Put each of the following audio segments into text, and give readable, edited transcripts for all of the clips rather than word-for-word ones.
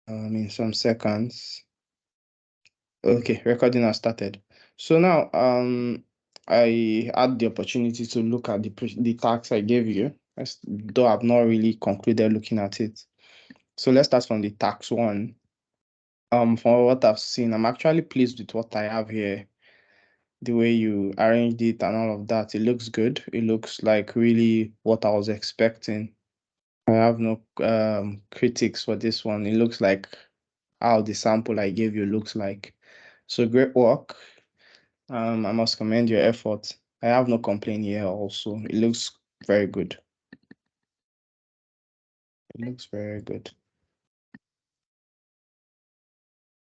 in some seconds. Okay, recording has started. So now I had the opportunity to look at the tags I gave you, though I've not really concluded looking at it. So let's start from the tax one. From what I've seen, I'm actually pleased with what I have here. The way you arranged it and all of that, it looks good. It looks like really what I was expecting. I have no critics for this one. It looks like how the sample I gave you looks like. So great work. I must commend your effort. I have no complaint here also. It looks very good. It looks very good.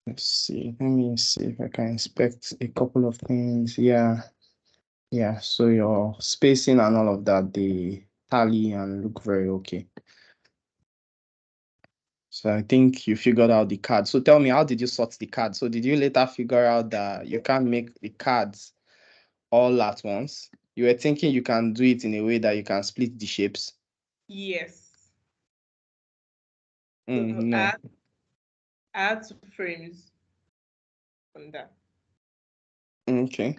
Let's see. Let me see if I can inspect a couple of things. Yeah. Yeah. So your spacing and all of that, they tally and look very okay. So I think you figured out the card. So tell me, how did you sort the card? So did you later figure out that you can't make the cards all at once? You were thinking you can do it in a way that you can split the shapes? Yes. So No. I had 2 frames on that. Okay.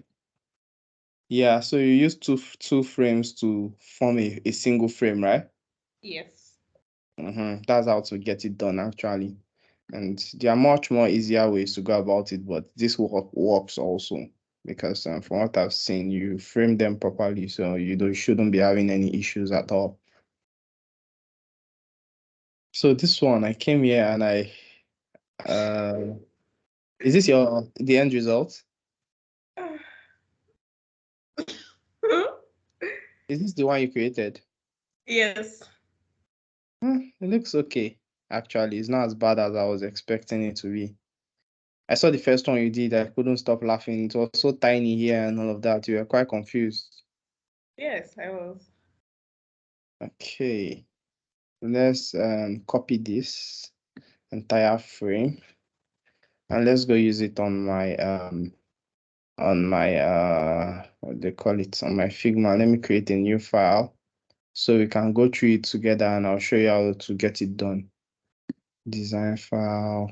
Yeah, so you use two frames to form a single frame, right? Yes. That's how to get it done actually. And there are much more easier ways to go about it, but this works also because from what I've seen, you frame them properly, so shouldn't be having any issues at all. So this one, I came here and is this the end result? Is this the one you created? Yes. It looks okay. Actually, it's not as bad as I was expecting it to be. I saw the first one you did. I couldn't stop laughing. It was so tiny here and all of that. You were quite confused. Yes, I was. Okay, let's copy this entire frame and let's go use it on my what they call it, on my Figma. Let me create a new file so we can go through it together and I'll show you how to get it done. Design file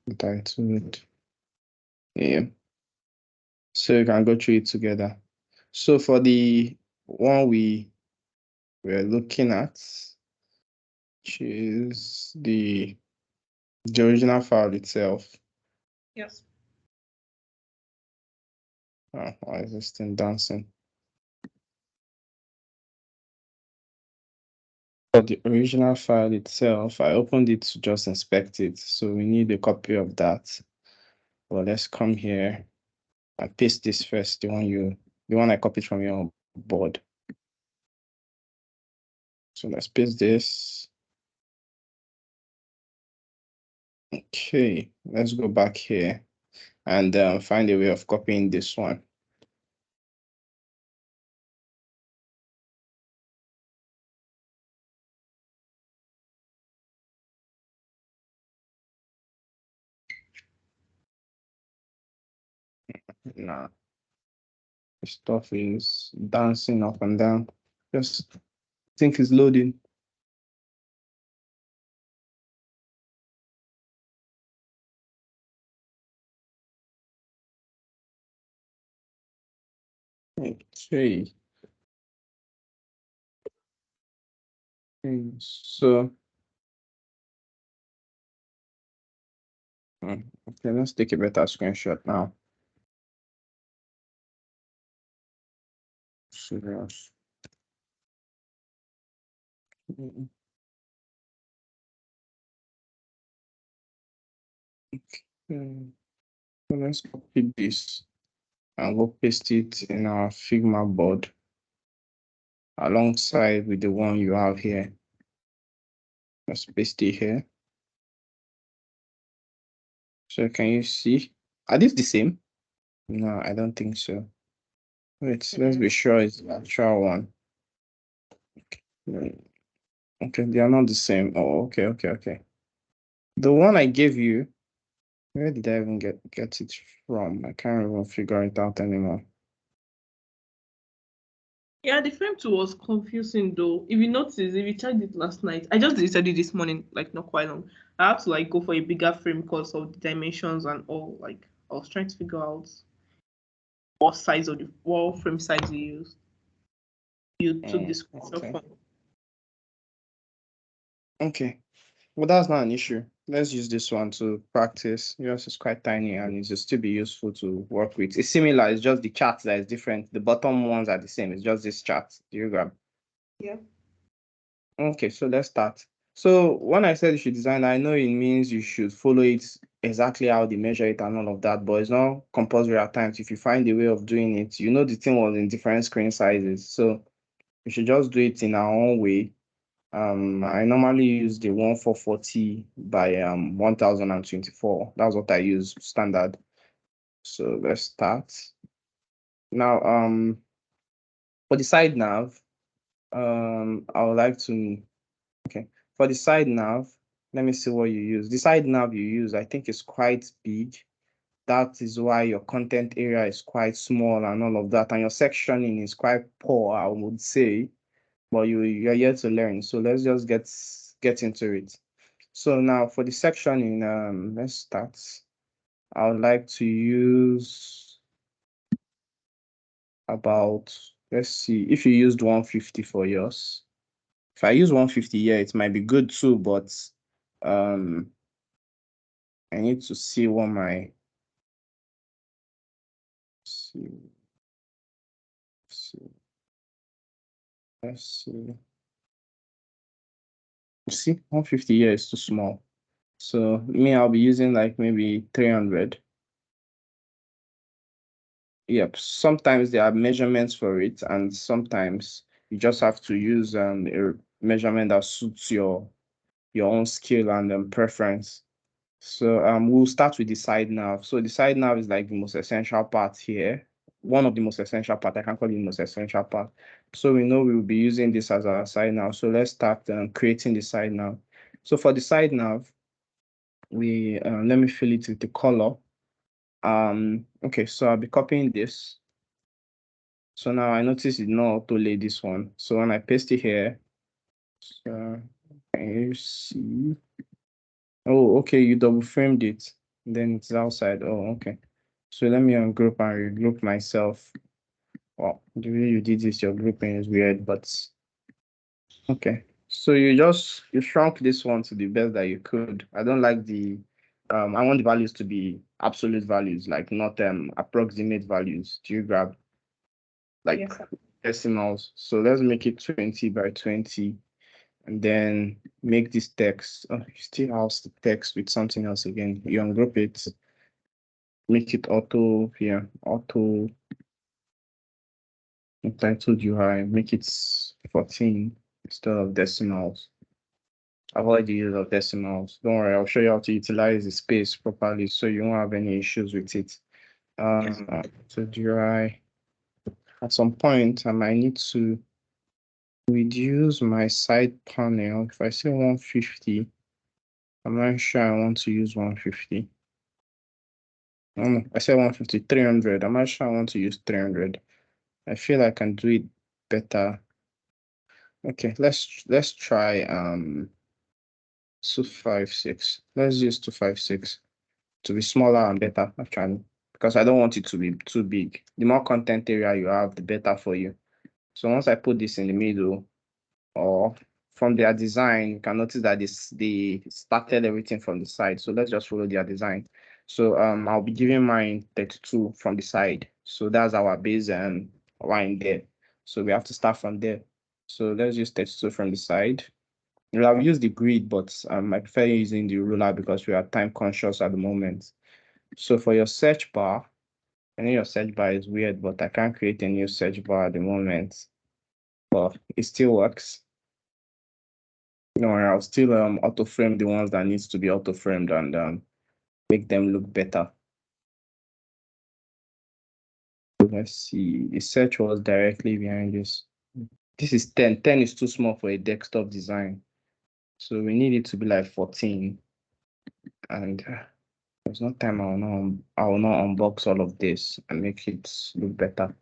entitled. Yeah. So we can go through it together. So for the one we're looking at, which is the original file itself. Yes. Oh, why is this thing dancing? For the original file itself, I opened it to just inspect it. So we need a copy of that. Well, let's come here and paste this first, the one I copied from your board. So let's paste this. Okay, let's go back here and find a way of copying this one. Nah, stuff is dancing up and down. Just think it's loading. Okay. So okay, let's take a better screenshot now. Serious. Okay. So let's copy this and we'll paste it in our Figma board alongside with the one you have here. Let's paste it here. So can you see? Are these the same? No, I don't think so. Wait, let's be sure it's the actual one. Okay, they are not the same. Oh, okay. The one I gave you, where did I even get it from? I can't even figure it out anymore. Yeah, the frame tool was confusing though. If you notice, if you tried it last night, I just deleted it this morning, like not quite long. I had to like go for a bigger frame because of the dimensions and all. Like I was trying to figure out what frame size you took the screenshot Okay. from. Okay. Well, that's not an issue. Let's use this one to practice. Yours is quite tiny and it will still be useful to work with. It's similar, it's just the chart that is different. The bottom ones are the same. It's just this chart. Do you grab? Yeah. Okay, so let's start. So when I said you should design, I know it means you should follow it exactly how they measure it and all of that, but it's not compulsory at times. If you find a way of doing it, you know the thing was in different screen sizes. So we should just do it in our own way. I normally use the 1440 by 1024. That's what I use standard. So let's start. Now, for the side nav, I would like to, okay, for the side nav, let me see what you use. The side nav you use, I think is quite big. That is why your content area is quite small and all of that, and your sectioning is quite poor, I would say. But you're yet to learn. So let's just get into it. So now for the sectioning, let's start. I would like to use about, let's see, if you used 150 for yours. If I use 150, yeah, it might be good too, but um I need to see what my see, see, let's see. See, 150 here is too small. So me, I'll be using like maybe 300. Yep. Sometimes there are measurements for it, and sometimes you just have to use a measurement that suits your own skill and preference. So we'll start with the side nav. So the side nav is like the most essential part here. One of the most essential part. I can call it the most essential part. So we know we will be using this as our side nav. So let's start creating the side nav. So for the side nav, we let me fill it with the color. Okay, so I'll be copying this. So now I notice it not auto-lay this one. So when I paste it here, so can you see? Oh, okay, you double framed it. Then it's outside. Oh, okay. So let me ungroup and regroup myself. Well, the way you did this, your grouping is weird, but okay. So you shrunk this one to the best that you could. I don't like I want the values to be absolute values, like not approximate values. Do you grab like Yes, sir. decimals? So let's make it 20 by 20 and then make this text. Oh, you still house the text with something else again. You ungroup it, make it auto here, auto Untitled UI, make it 14 instead of decimals. Avoid the use of decimals. Don't worry, I'll show you how to utilize the space properly so you won't have any issues with it. Yes. So UI, at some point, I might need to reduce my side panel. If I say 150, I'm not sure I want to use 150. I said 150, 300. I'm not sure I want to use 300. I feel I can do it better. Okay, let's try 256. Let's use 256 to be smaller and better, actually, because I don't want it to be too big. The more content area you have, the better for you. So once I put this in the middle, or from their design, you can notice that they started everything from the side. So let's just follow their design. So I'll be giving mine 32 from the side. So that's our base line there. So we have to start from there. So let's use 32 from the side. Well, I've used the grid, but I prefer using the ruler because we are time conscious at the moment. So for your search bar, I know your search bar is weird, but I can't create a new search bar at the moment. But it still works. No, I'll still auto frame the ones that needs to be auto framed and make them look better. Let's see. The search was directly behind this. This is 10. 10 is too small for a desktop design. So we need it to be like 14. And there's no time I will not unbox all of this and make it look better.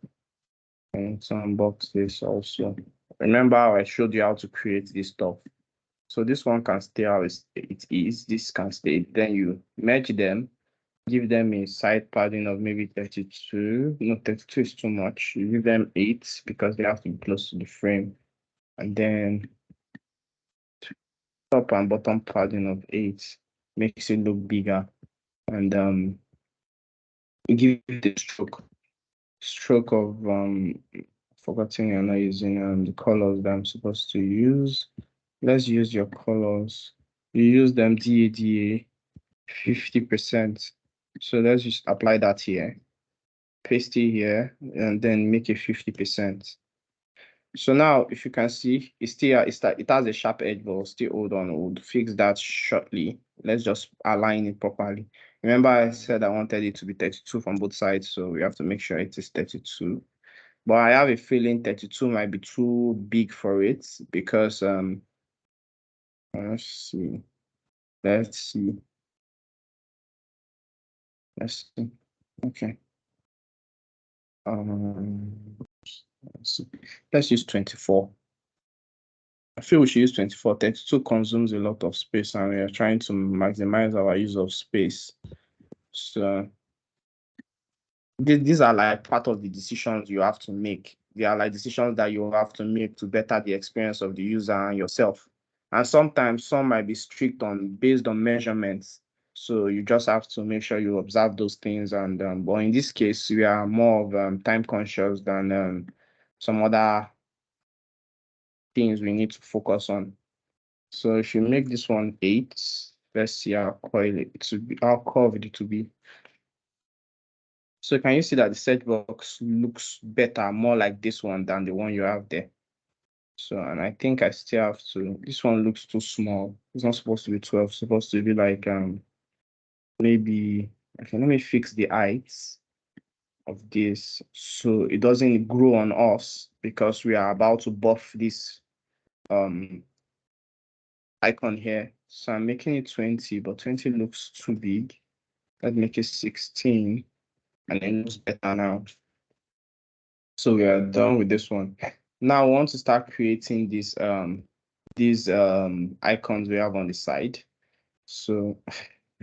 And to unbox this also. Remember how I showed you how to create this stuff. So this one can stay how it is. This can stay. Then you merge them, give them a side padding of maybe 32. No, 32 is too much. You give them 8 because they have to be close to the frame. And then top and bottom padding of 8 makes it look bigger. And you give it a stroke of forgetting you're not using the colors that I'm supposed to use. Let's use your colors. You use them DADA 50%. So let's just apply that here. Paste it here and then make it 50%. So now if you can see, it has a sharp edge, but still hold on. We'll fix that shortly. Let's just align it properly. Remember, I said I wanted it to be 32 from both sides, so we have to make sure it is 32. But I have a feeling 32 might be too big for it because let's see. Let's see. Let's see. Okay. Let's use 24. I feel we should use 24. 32 consumes a lot of space, and we are trying to maximize our use of space. So these are like part of the decisions you have to make. They are like decisions that you have to make to better the experience of the user and yourself. And sometimes some might be strict on based on measurements. So you just have to make sure you observe those things. And but in this case, we are more of time conscious than some other things we need to focus on. So if you make this one 8, let's see how coil it will be, how curved it will be. So can you see that the search box looks better, more like this one than the one you have there? So, and I think I still have to, this one looks too small. It's not supposed to be 12, it's supposed to be like maybe, okay, let me fix the heights of this so it doesn't grow on us because we are about to buff this icon here. So I'm making it 20, but 20 looks too big. Let's make it 16 and it looks better now. So we are done with this one. Now I want to start creating these icons we have on the side. So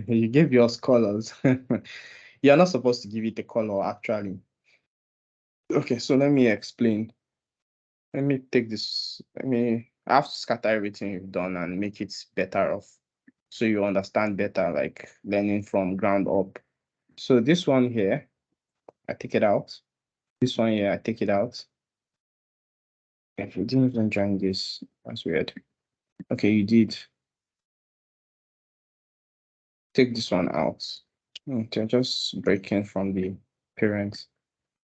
you gave yours colors. You're not supposed to give it a color actually. Okay, so let me explain. Let me take this. I have to scatter everything you've done and make it better off so you understand better, like learning from ground up. So this one here, I take it out. This one here, I take it out. If you didn't even join this, that's weird. Okay, you did. Take this one out. They're just breaking from the parents.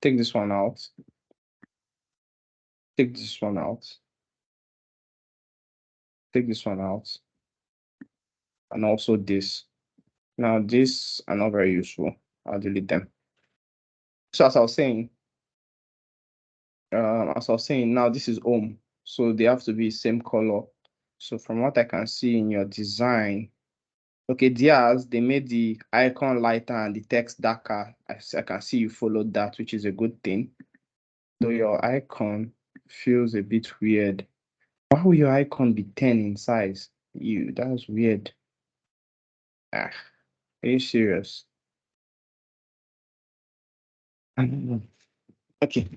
Take this one out. Take this one out. Take this one out. And also this. Now, these are not very useful. I'll delete them. So as I was saying, now this is home. So they have to be same color. So from what I can see in your design, okay, theirs, they made the icon lighter and the text darker. I can see you followed that, which is a good thing. Though your icon feels a bit weird. Why would your icon be 10 in size? That's weird. Are you serious? Okay,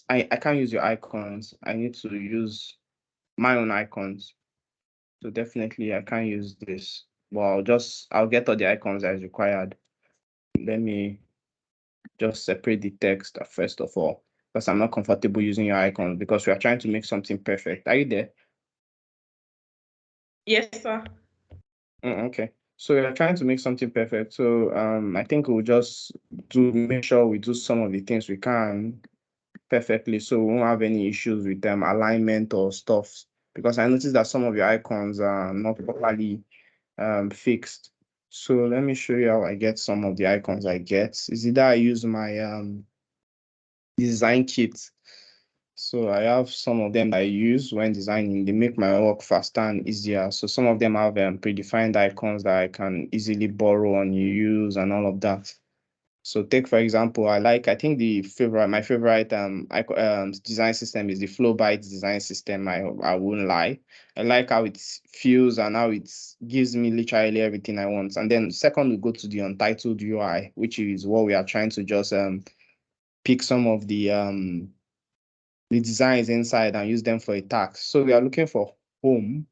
I can't use your icons. I need to use my own icons. So definitely I can't use this. Well, I'll get all the icons as required. Let me just separate the text first of all, because I'm not comfortable using your icons because we are trying to make something perfect. Are you there? Yes, sir. Okay. So we are trying to make something perfect. So I think we'll just make sure we do some of the things we can perfectly so we won't have any issues with them alignment or stuff. Because I noticed that some of your icons are not properly fixed. So let me show you how I get some of the icons I get. Is either I use my design kit. So I have some of them that I use when designing. They make my work faster and easier. So some of them have predefined icons that I can easily borrow and use and all of that. So take for example, I think my favorite design system is the Flowbyte design system. I won't lie. I like how it feels and how it gives me literally everything I want. And then second, we go to the Untitled UI, which is what we are trying to just pick some of the designs inside and use them for a task. So we are looking for home.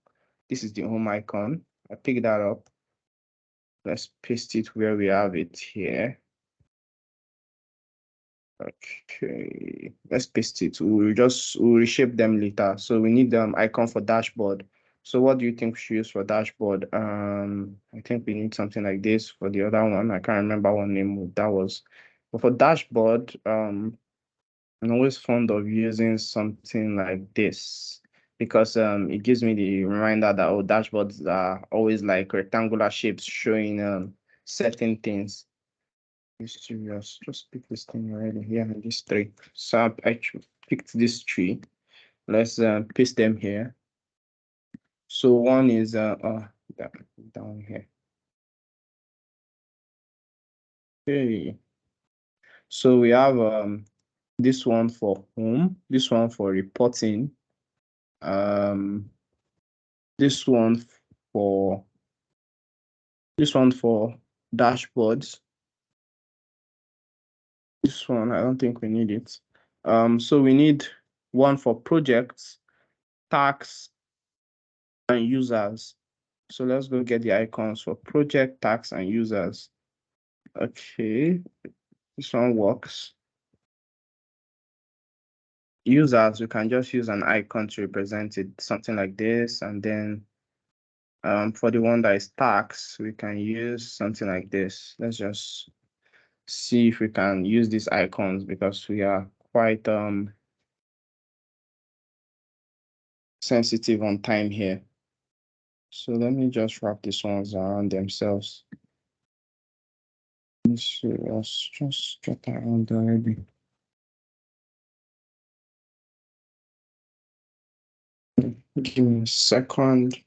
This is the home icon. I pick that up. Let's paste it where we have it here. Okay, let's paste it. We'll reshape them later. So we need icon for dashboard. So what do you think we should use for dashboard? I think we need something like this for the other one. I can't remember what name that was. But for dashboard, I'm always fond of using something like this because it gives me the reminder that dashboards are always like rectangular shapes showing certain things. Serious. Just pick this thing already here and these three. So I picked this tree. Let's paste them here. So one is down here. Okay. So we have this one for home, this one for reporting, um, this one for this one for dashboards. This one, I don't think we need it. So we need one for projects, tax, and users. So let's go get the icons for project, tax, and users. Okay, this one works. Users, we can just use an icon to represent it, something like this. And then for the one that is tax, we can use something like this. Let's just see if we can use these icons because we are quite sensitive on time here. So let me just wrap these ones around themselves. Let's just get around already. Give me a second.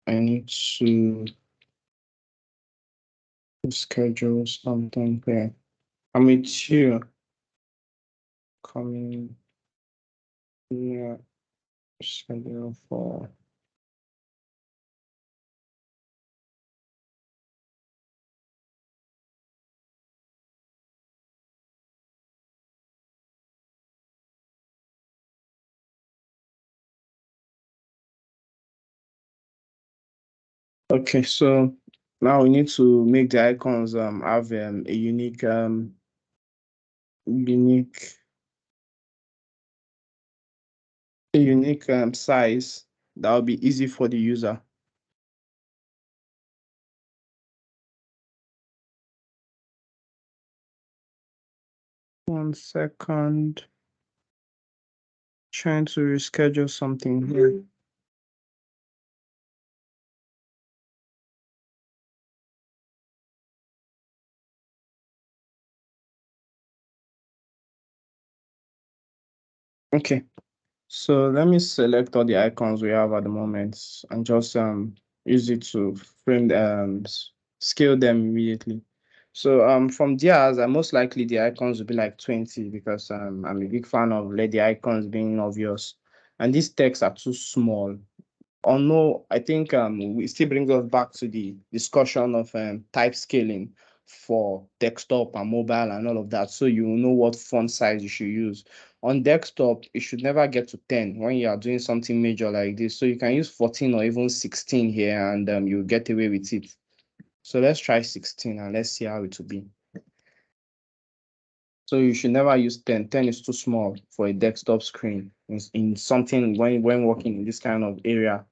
I need to schedule something here. I'm with you. Coming here. Schedule for. Okay, so now we need to make the icons have a unique size that will be easy for the user. 1 second. Trying to reschedule something here. Okay, so let me select all the icons we have at the moment and just use it to frame scale them immediately. So from theirs, most likely the icons will be like 20 because I'm a big fan of let the icons being obvious. And these texts are too small. Or no, I think we still brings us back to the discussion of type scaling for desktop and mobile and all of that. So you know what font size you should use. On desktop, it should never get to 10 when you are doing something major like this. So you can use 14 or even 16 here and you get away with it. So let's try 16 and let's see how it will be. So you should never use 10. 10 is too small for a desktop screen in something when working in this kind of area.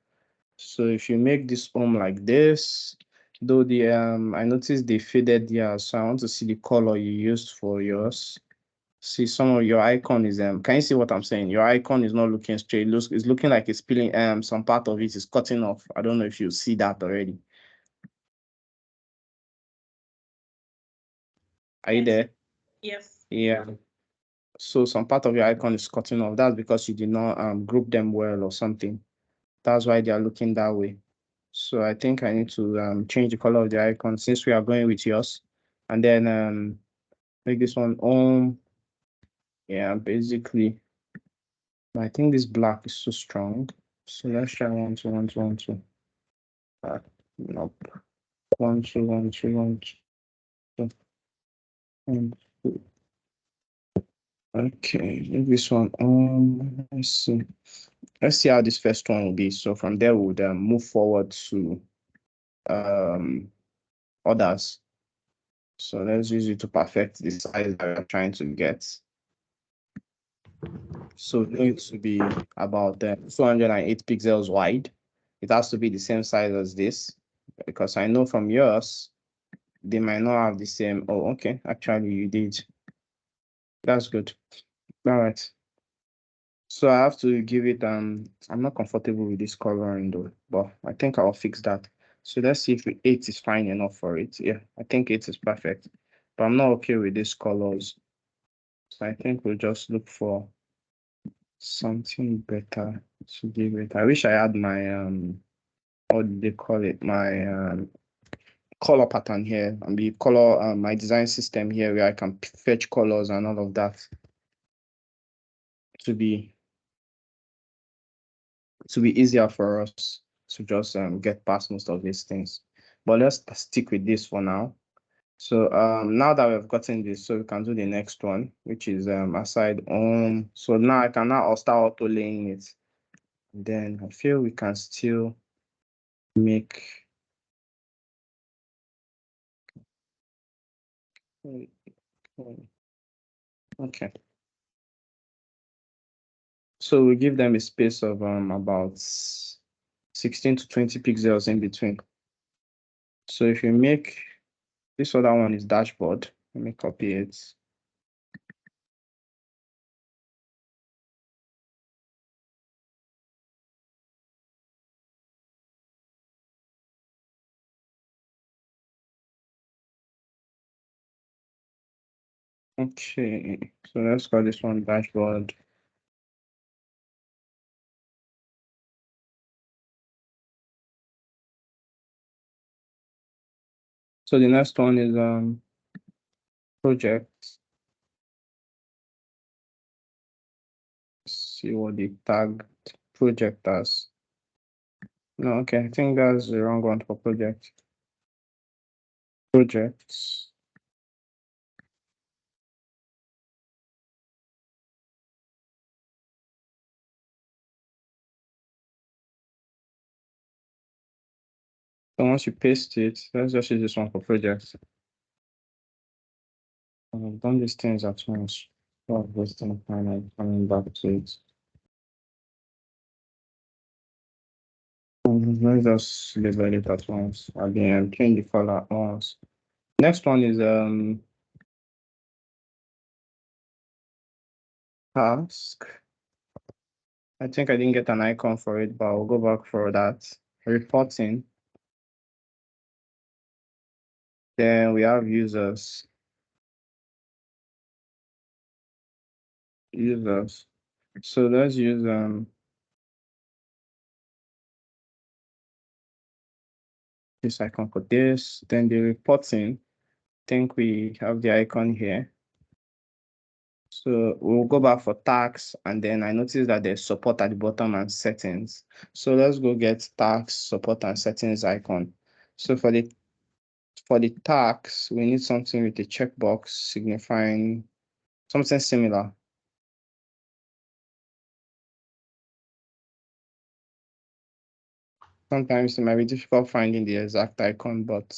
So if you make this home like this, though the I noticed they faded here, so I want to see the color you used for yours. See some of your icon is can you see what I'm saying? Your icon is not looking straight. It's looking like it's peeling some part of it is cutting off. I don't know if you see that already. Are you Yes. there? Yes. Yeah. So some part of your icon is cutting off. That's because you did not group them well or something. That's why they are looking that way. So I think I need to change the color of the icon since we are going with yours. And then make this one yeah, basically. I think this black is so strong. So let's try 1 2 1 2 1 2. Nope. 1 2 1 2 1 2 1 2. Okay, maybe this one. Let's see. Let's see how this first one will be. So from there, we'll move forward to others. So let's use it to perfect the size that we're trying to get. So it's going to be about 208 pixels wide. It has to be the same size as this, because I know from yours, they might not have the same. Oh, okay. Actually, you did. That's good. All right. So I have to give it, I'm not comfortable with this coloring though, but I think I'll fix that. So let's see if 8 is fine enough for it. Yeah, I think 8 is perfect, but I'm not okay with these colors. So I think we'll just look for something better to give it. I wish I had my, what do they call it? My color pattern here and the color, my design system here where I can fetch colors and all of that to be easier for us to just get past most of these things. But let's stick with this for now. So now that we've gotten this, so we can do the next one, which is aside so now I can now start auto laying it. Then I feel we can still make okay. So we give them a space of about 16 to 20 pixels in between. So if you make this other one is dashboard, let me copy it. Okay, so let's call this one dashboard. So the next one is project. See what the tag project does. No, okay, I think that's the wrong one for project. Projects. So once you paste it, let's just use this one for projects. I've done these things at once. So wasting time and coming back to it. Let's just label it at once. Again, change the color at once. Next one is task. I think I didn't get an icon for it, but I'll go back for that. Reporting. Then we have users. Users. So let's use this icon for this. Then the reporting. I think we have the icon here. So we'll go back for tax, and then I noticed that there's support at the bottom and settings. So let's go get tax, support, and settings icon. So for the tax, we need something with a checkbox signifying something similar. Sometimes it might be difficult finding the exact icon, but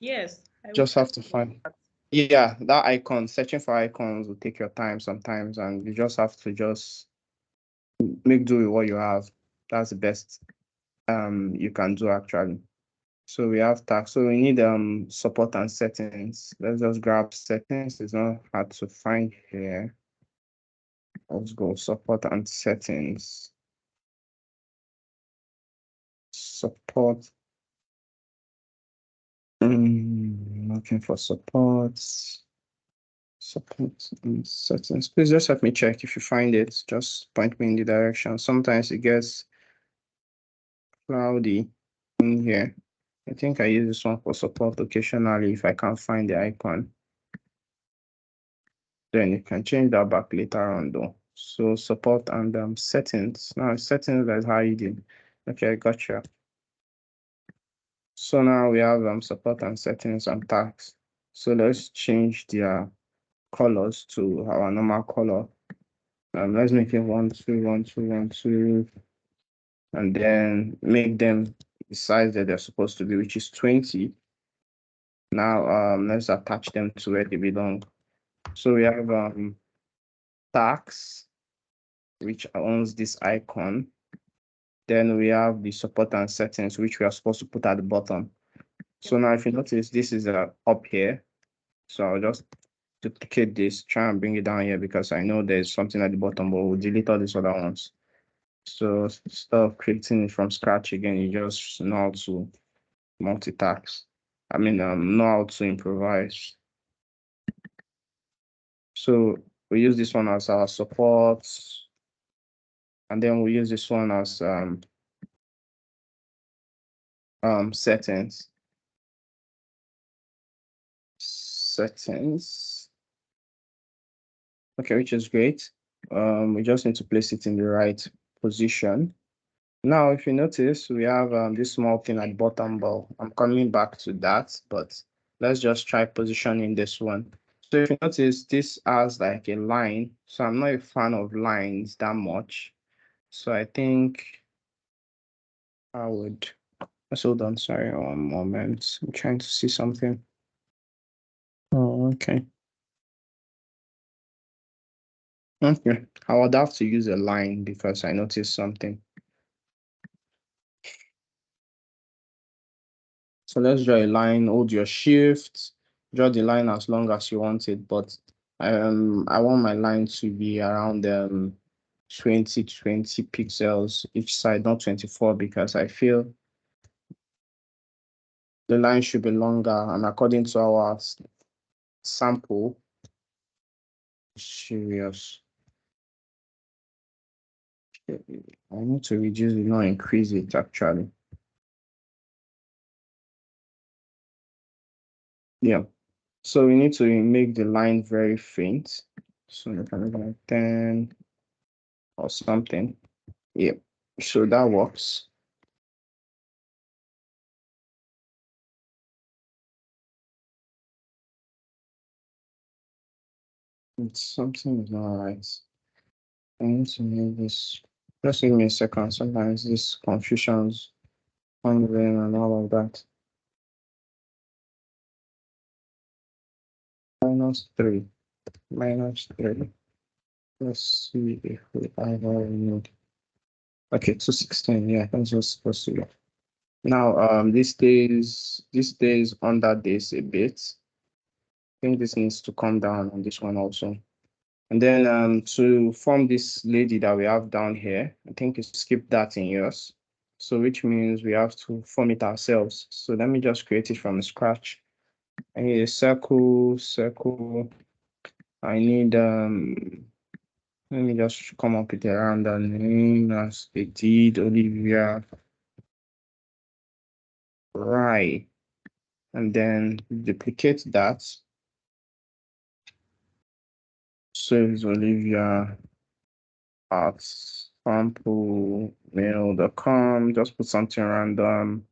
Yes, just have to find. Yeah, that icon, searching for icons will take your time sometimes, and you just have to just make do with what you have. That's the best you can do actually. So we have tax. So we need support and settings. Let's just grab settings. It's not hard to find here. Let's go support and settings. Support. Looking for support. Support and settings. Please just help me check if you find it. Just point me in the direction. Sometimes it gets cloudy in here. I think I use this one for support occasionally if I can't find the icon. Then you can change that back later on though. So support and settings. Now settings is hiding. Okay, gotcha. So now we have support and settings and tags. So let's change their colors to our normal color. Let's make it 1, 2, 1, 2, 1, 2, and then make them the size that they're supposed to be, which is 20. Now let's attach them to where they belong. So we have tags, which owns this icon. Then we have the support and settings, which we are supposed to put at the bottom. So now if you notice, this is up here. So I'll just duplicate this, try and bring it down here because I know there's something at the bottom, but we'll delete all these other ones. So instead of creating it from scratch again, you just know how to multitask. Know how to improvise. So we use this one as our support, and then we use this one as settings. Okay, which is great. We just need to place it in the right position. Now, if you notice, we have this small thing at the bottom, but I'm coming back to that, but let's just try positioning this one. So if you notice, this has like a line. So I'm not a fan of lines that much. So I think I would, let's hold on, sorry, one moment. I'm trying to see something. Oh, okay. Okay, I would have to use a line because I noticed something. So let's draw a line, hold your shift, draw the line as long as you want it, but I want my line to be around 20 pixels each side, not 24, because I feel the line should be longer, and according to our sample, serious. I need to reduce it, not increase it actually. Yeah. So we need to make the line very faint. So you can make like 10 or something. Yeah. So that works. It's something is not right. I need to make this. Just give me a second. Sometimes this confusions, handling, and all of that. -3. -3. Let's see if we ever need. Okay, 216. Yeah, that's what's supposed to be. Now, this stays under this a bit. I think this needs to come down on this one also. And then to form this lady that we have down here, I think you skip that in yours. So which means we have to form it ourselves. So let me just create it from scratch. I need a circle. I need let me just come up with a random name as they did Olivia. Right. And then duplicate that. So it's Olivia at samplemail.com. Just put something random.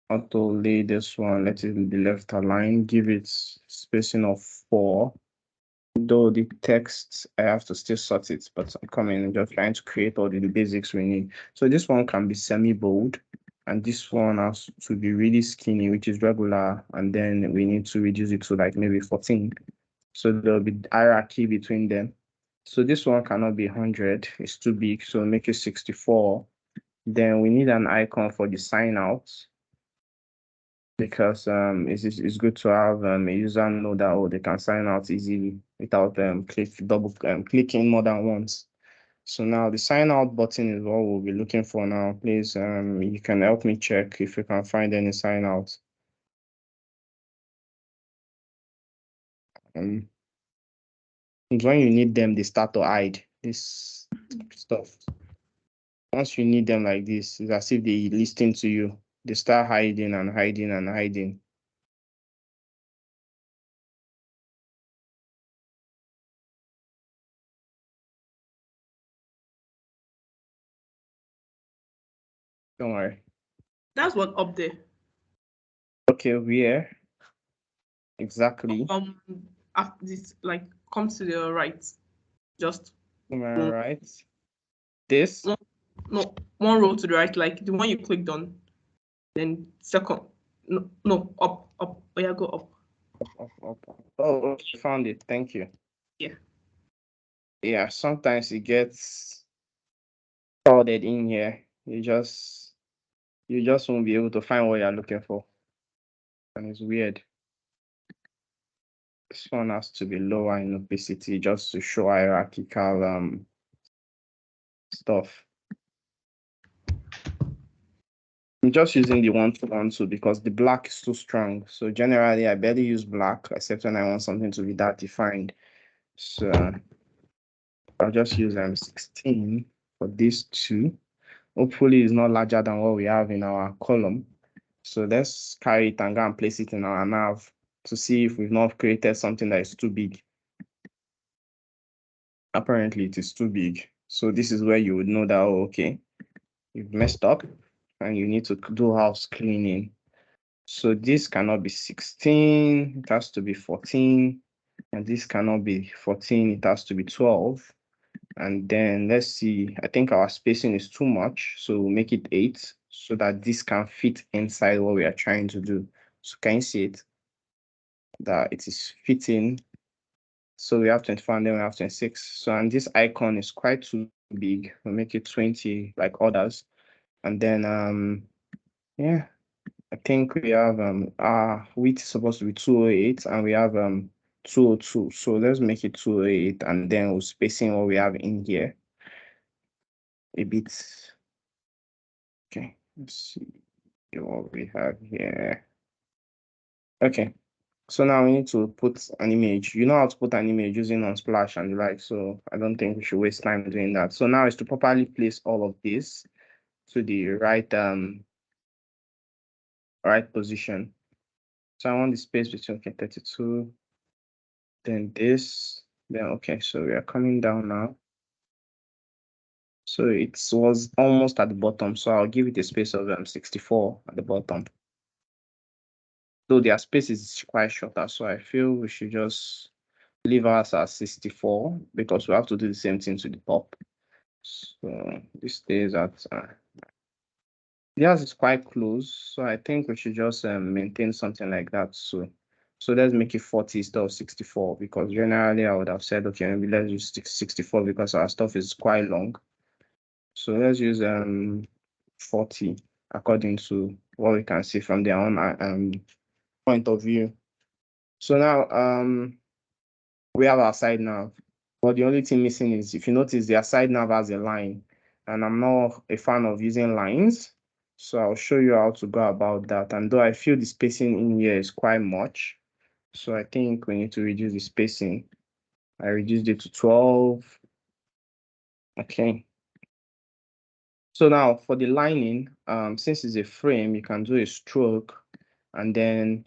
Auto lay this one, let it be left aligned, give it spacing of 4. Though the text, I have to still sort it, but I'm coming and just trying to create all the basics we need. So this one can be semi-bold, and this one has to be really skinny, which is regular, and then we need to reduce it to like maybe 14. So there'll be hierarchy between them. So this one cannot be 100, it's too big, so make it 64. Then we need an icon for the sign out, because it's good to have a user know that, oh, they can sign out easily without clicking more than once. So now the sign out button is what we'll be looking for now. Please, you can help me check if you can find any sign out. It's when you need them, they start to hide this stuff. Once you need them like this, it's as if they listen to you. They start hiding and hiding and hiding. Don't worry. That's what up there. Okay, where exactly? After this, like, come to the right. Just Am I one, right? This? one, no, one row to the right, like the one you clicked on. Then second, no, up. Oh yeah, go up. Up. Oh, okay, found it. Thank you. Yeah. Yeah, sometimes it gets crowded in here. You just won't be able to find what you're looking for. And it's weird. This one has to be lower in opacity just to show hierarchical stuff. I'm just using the 1-to-1 because the black is too strong. So generally I barely use black except when I want something to be that defined. So I'll just use 16 for these two. Hopefully it's not larger than what we have in our column. So let's carry it and go and place it in our nav to see if we've not created something that is too big. Apparently it is too big. So this is where you would know that, oh, okay, you've messed up and you need to do house cleaning. So this cannot be 16, it has to be 14, and this cannot be 14, it has to be 12. And then let's see, I think our spacing is too much, so we'll make it 8 so that this can fit inside what we are trying to do. So can you see it? That it is fitting. So we have 24 and then we have 26. So, and this icon is quite too big. We'll make it 20 like others. And then, yeah, I think we have our width is supposed to be 208 and we have 202. So let's make it 208 and then we'll spacing what we have in here a bit. Okay, let's see what we have here. Okay, so now we need to put an image. You know how to put an image using Unsplash and the like, so I don't think we should waste time doing that. So now is to properly place all of this to the right position. So I want the space between 32, then this, then okay, so we are coming down now. So it was almost at the bottom, so I'll give it a space of 64 at the bottom. Though their space is quite shorter, so I feel we should just leave us at 64 because we have to do the same thing to the top. So this stays at theirs is quite close, so I think we should just maintain something like that. So let's make it 40 instead of 64 because generally I would have said, okay, maybe let's use 64 because our stuff is quite long. So let's use 40 according to what we can see from their own point of view. So now we have our side nav, but the only thing missing is, if you notice, their side nav has a line, and I'm not a fan of using lines. So I'll show you how to go about that. And though I feel the spacing in here is quite much, so I think we need to reduce the spacing. I reduced it to 12. Okay. So now for the lining, since it's a frame, you can do a stroke and then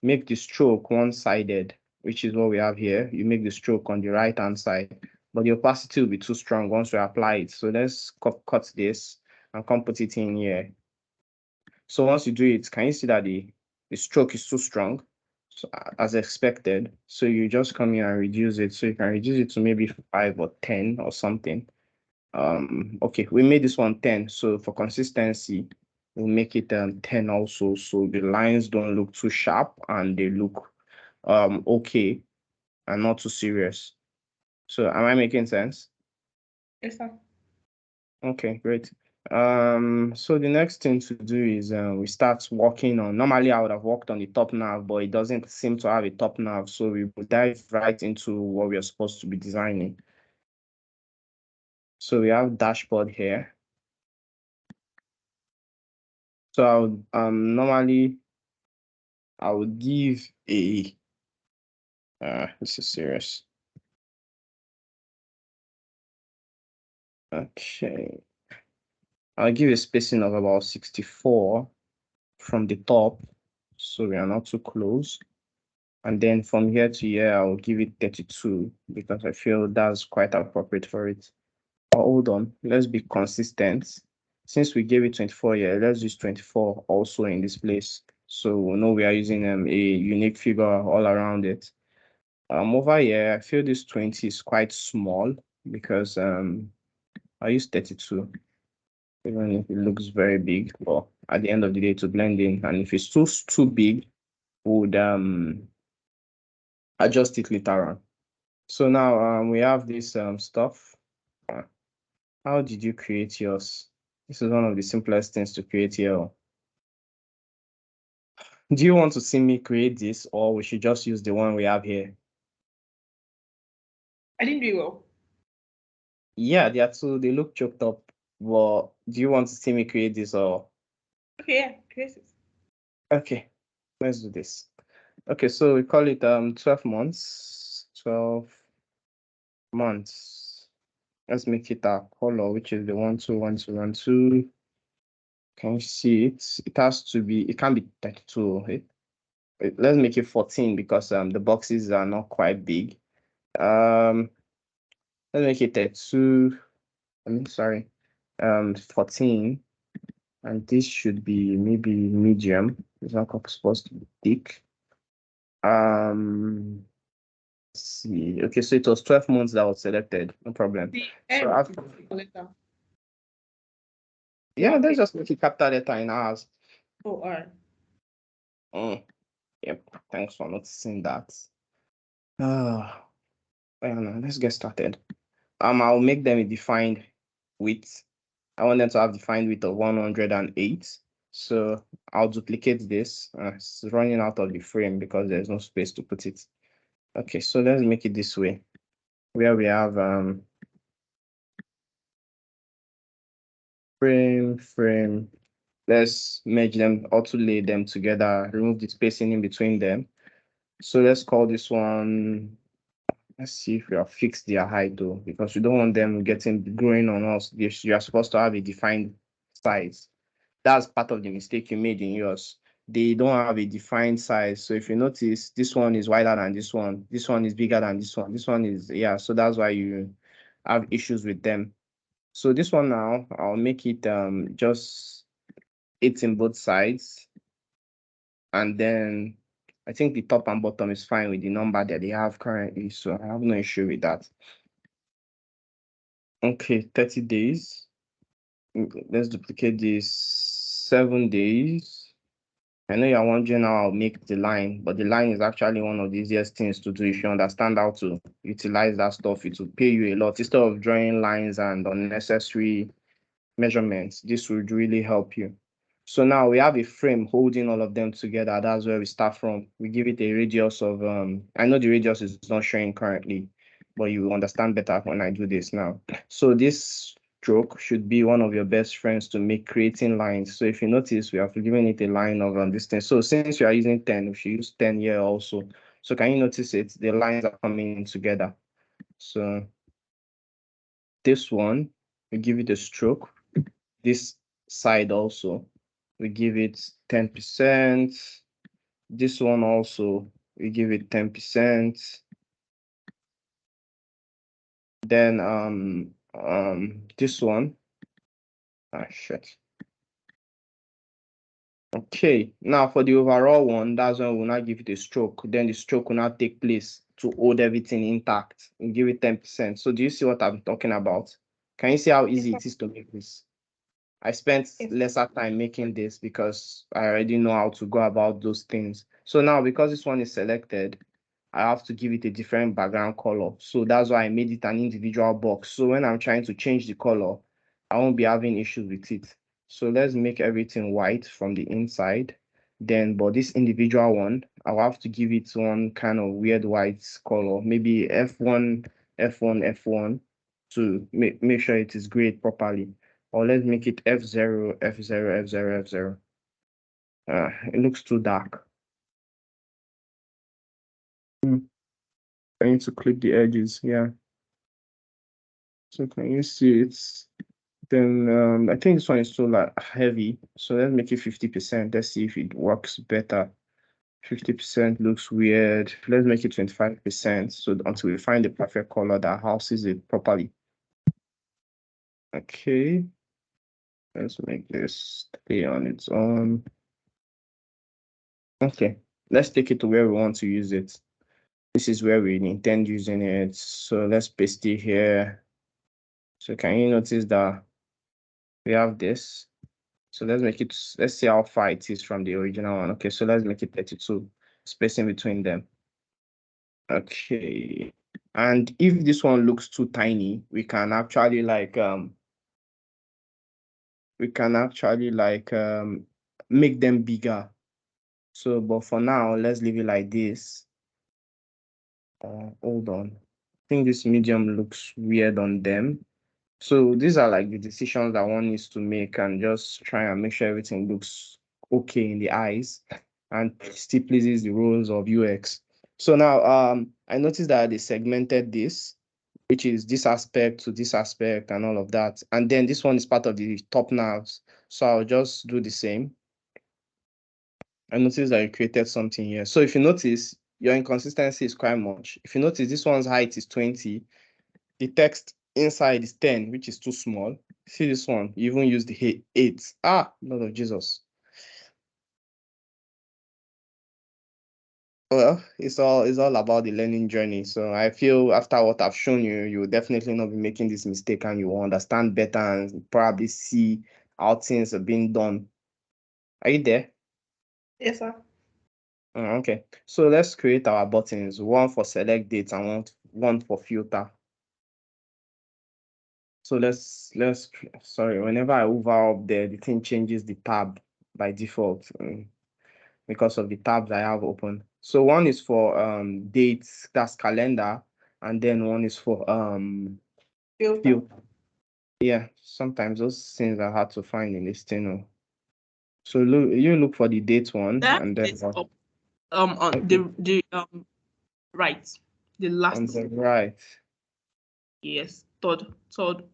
make the stroke one-sided, which is what we have here. You make the stroke on the right-hand side, but the opacity will be too strong once we apply it. So let's cut this and come put it in here. So once you do it, can you see that the stroke is too strong, so, as expected? So you just come here and reduce it. So you can reduce it to maybe 5 or 10 or something. Okay, we made this one 10, so for consistency we'll make it 10 also, so the lines don't look too sharp and they look okay and not too serious. So am I making sense? Yes, sir. Okay, great. So the next thing to do is we start working on, normally I would have worked on the top nav, but it doesn't seem to have a top nav, so we will dive right into what we are supposed to be designing. So we have dashboard here. So I would normally I would give a this is serious. Okay. I'll give a spacing of about 64 from the top, so we are not too close. And then from here to here, I'll give it 32 because I feel that's quite appropriate for it. But hold on, let's be consistent. Since we gave it 24 here, let's use 24 also in this place. So we know we are using a unique figure all around it. Over here, I feel this 20 is quite small because I use 32, even if it looks very big, but at the end of the day to blend in. And if it's too big, would adjust it later on. So now we have this stuff. How did you create yours? This is one of the simplest things to create here. Do you want to see me create this, or we should just use the one we have here? I didn't do it well. Yeah, they are two. They look choked up. But do you want to see me create this, or? Okay, yeah, create it. Okay, let's do this. Okay, so we call it 12 months. 12 months. Let's make it a color, which is the 1 2 1 2 1 2. Can you see it? It has to be. It can't be 32. Okay? Let's make it 14 because the boxes are not quite big. Let's make it 32. I mean, sorry, 14, and this should be maybe medium. It's not supposed to be thick. Let's see. Okay, so it was 12 months that was selected. No problem. The So M after, letter. yeah, let's just make it capital letter in ours. Oh, all right. Yep. Thanks for noticing that. Let's get started. I'll make them a defined width. I want them to have defined width of 108. So I'll duplicate this. It's running out of the frame because there's no space to put it. Okay, so let's make it this way, where we have frame. Let's merge them, auto lay them together, remove the spacing in between them. So let's call this one. Let's see if we have fixed their height though, because we don't want them growing on us. You are supposed to have a defined size. That's part of the mistake you made in yours. They don't have a defined size. So if you notice, this one is wider than this one is bigger than this one. This one is, yeah, so that's why you have issues with them. So this one now, I'll make it just 8 in both sides. And then I think the top and bottom is fine with the number that they have currently. So I have no issue with that. Okay, 30 days. Let's duplicate this. 7 days. I know you're wondering how I'll make the line, but the line is actually one of the easiest things to do. If you understand how to utilize that stuff, it will pay you a lot. Instead of drawing lines and unnecessary measurements, this would really help you. So now we have a frame holding all of them together. That's where we start from. We give it a radius of, I know the radius is not showing currently, but you will understand better when I do this now. So this stroke should be one of your best friends to make creating lines. So if you notice, we have given it a line of distance. So since we are using 10, we should use 10 here also. So can you notice it? The lines are coming in together. So this one, we give it a stroke. This side also, we give it 10%. This one also, we give it 10%. Then this one, shit. Okay, now for the overall one, that's when we'll not give it a stroke. Then the stroke will not take place to hold everything intact and give it 10%. So do you see what I'm talking about? Can you see how easy it is to make this? I spent lesser time making this because I already know how to go about those things. So now because this one is selected, I have to give it a different background color. So that's why I made it an individual box. So when I'm trying to change the color, I won't be having issues with it. So let's make everything white from the inside. Then, but this individual one, I'll have to give it one kind of weird white color, maybe F1, F1, F1 to make sure it is grayed properly. Or let's make it F0, F0, F0, F0. It looks too dark. I need to clip the edges, yeah. So can you see it? Then I think this one is too like heavy. So let's make it 50%. Let's see if it works better. 50% looks weird. Let's make it 25%. So until we find the perfect color that houses it properly. Okay. Let's make this 3 on its own. Okay, let's take it to where we want to use it. This is where we intend using it. So let's paste it here. So can you notice that we have this? So let's make it, let's see how far it is from the original one. Okay, so let's make it 32, spacing between them. Okay. And if this one looks too tiny, we can actually make them bigger. So, but for now, let's leave it like this. Hold on. I think this medium looks weird on them. So these are like the decisions that one needs to make and just try and make sure everything looks okay in the eyes and still pleases the rules of UX. So now I noticed that they segmented this, which is this aspect to this aspect and all of that. And then this one is part of the top navs. So I'll just do the same. I noticed that you created something here. So if you notice, your inconsistency is quite much. If you notice, this one's height is 20. The text inside is 10, which is too small. See this one, you even use the 8. Lord of Jesus. Well, it's all about the learning journey. So I feel after what I've shown you, you will definitely not be making this mistake and you will understand better and probably see how things are being done. Are you there? Yes, sir. Okay. So let's create our buttons, one for select date and one for filter. So let's sorry, whenever I hover up there, the thing changes the tab by default because of the tabs I have open. So one is for dates, that's calendar, and then one is for Filter. filter. Yeah, sometimes those things are hard to find in this thing. So look for the date one That and then is up. On okay, the right, the on last. the right. Yes, third.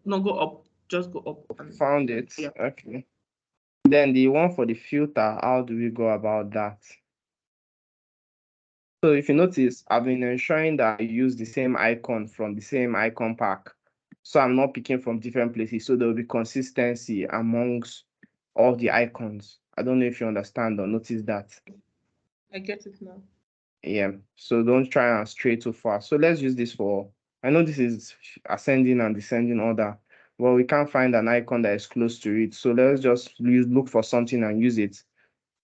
No, go up. Just go up and Found it. yeah. Okay. Then the one for the filter, how do we go about that? So if you notice, I've been ensuring that I use the same icon from the same icon pack. So I'm not picking from different places. So there will be consistency amongst all the icons. I don't know if you understand or notice that. I get it now. Yeah. So don't try and stray too far. So let's use this for, I know this is ascending and descending order. Well, we can't find an icon that is close to it. So let's just look for something and use it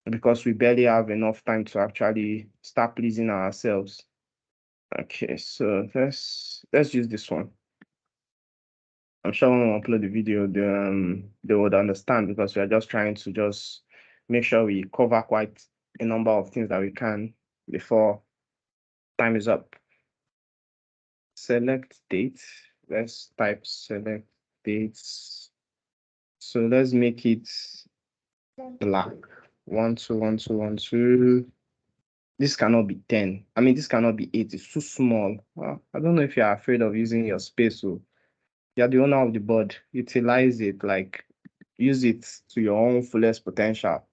because we barely have enough time to actually start pleasing ourselves. Okay, so let's use this one. I'm sure when we upload the video, they would understand because we are just trying to just make sure we cover quite a number of things that we can before time is up. Select date. Let's type select dates. So let's make it black. 1, 2, 1, 2, 1, 2. This cannot be 10. I mean, this cannot be 8. It's too small. I don't know if you're afraid of using your space. So you're the owner of the board. Utilize it, like use it to your own fullest potential.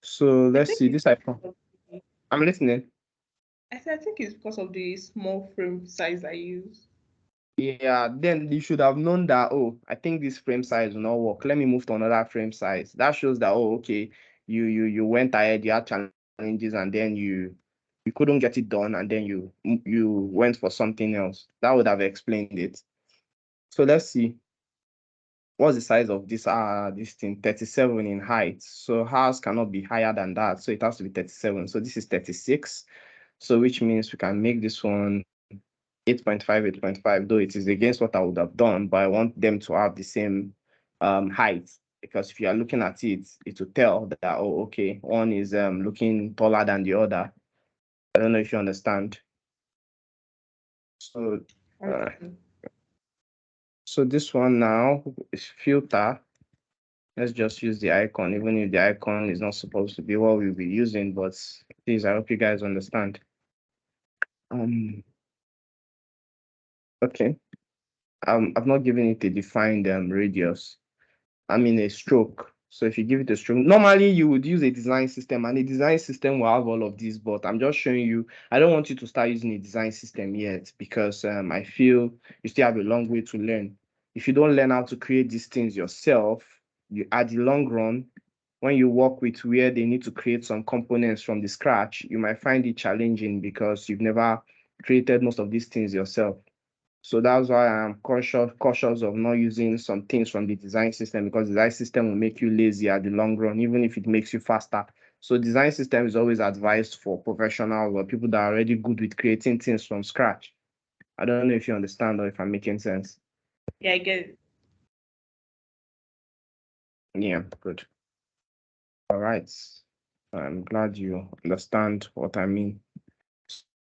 So I let's think see it's this icon. I'm listening. I think it's because of the small frame size I use. Yeah, then you should have known that, oh, I think this frame size will not work. Let me move to another frame size. That shows that, oh, okay, you went ahead, you had challenges, and then you couldn't get it done, and then you went for something else. That would have explained it. So let's see. What's the size of this thing? 37 in height. So ours cannot be higher than that. So it has to be 37. So this is 36. So which means we can make this one 8.5, 8.5, though it is against what I would have done, but I want them to have the same height. Because if you are looking at it, it will tell that, oh, okay, one is looking taller than the other. I don't know if you understand. So uh, Understand. so this one now is filter. Let's just use the icon, even if the icon is not supposed to be what we'll be using, but please, I hope you guys understand. Um, okay. I've not given it a defined radius. I mean a stroke. So if you give it a stroke, normally you would use a design system, and a design system will have all of these, but I'm just showing you, I don't want you to start using a design system yet because I feel you still have a long way to learn. If you don't learn how to create these things yourself, at the long run, when you work with where they need to create some components from the scratch, you might find it challenging because you've never created most of these things yourself. So that's why I'm cautious of not using some things from the design system, because the design system will make you lazy at the long run, even if it makes you faster. So design system is always advised for professionals or people that are already good with creating things from scratch. I don't know if you understand or if I'm making sense. Yeah, I get it. Yeah, good. All right. I'm glad you understand what I mean.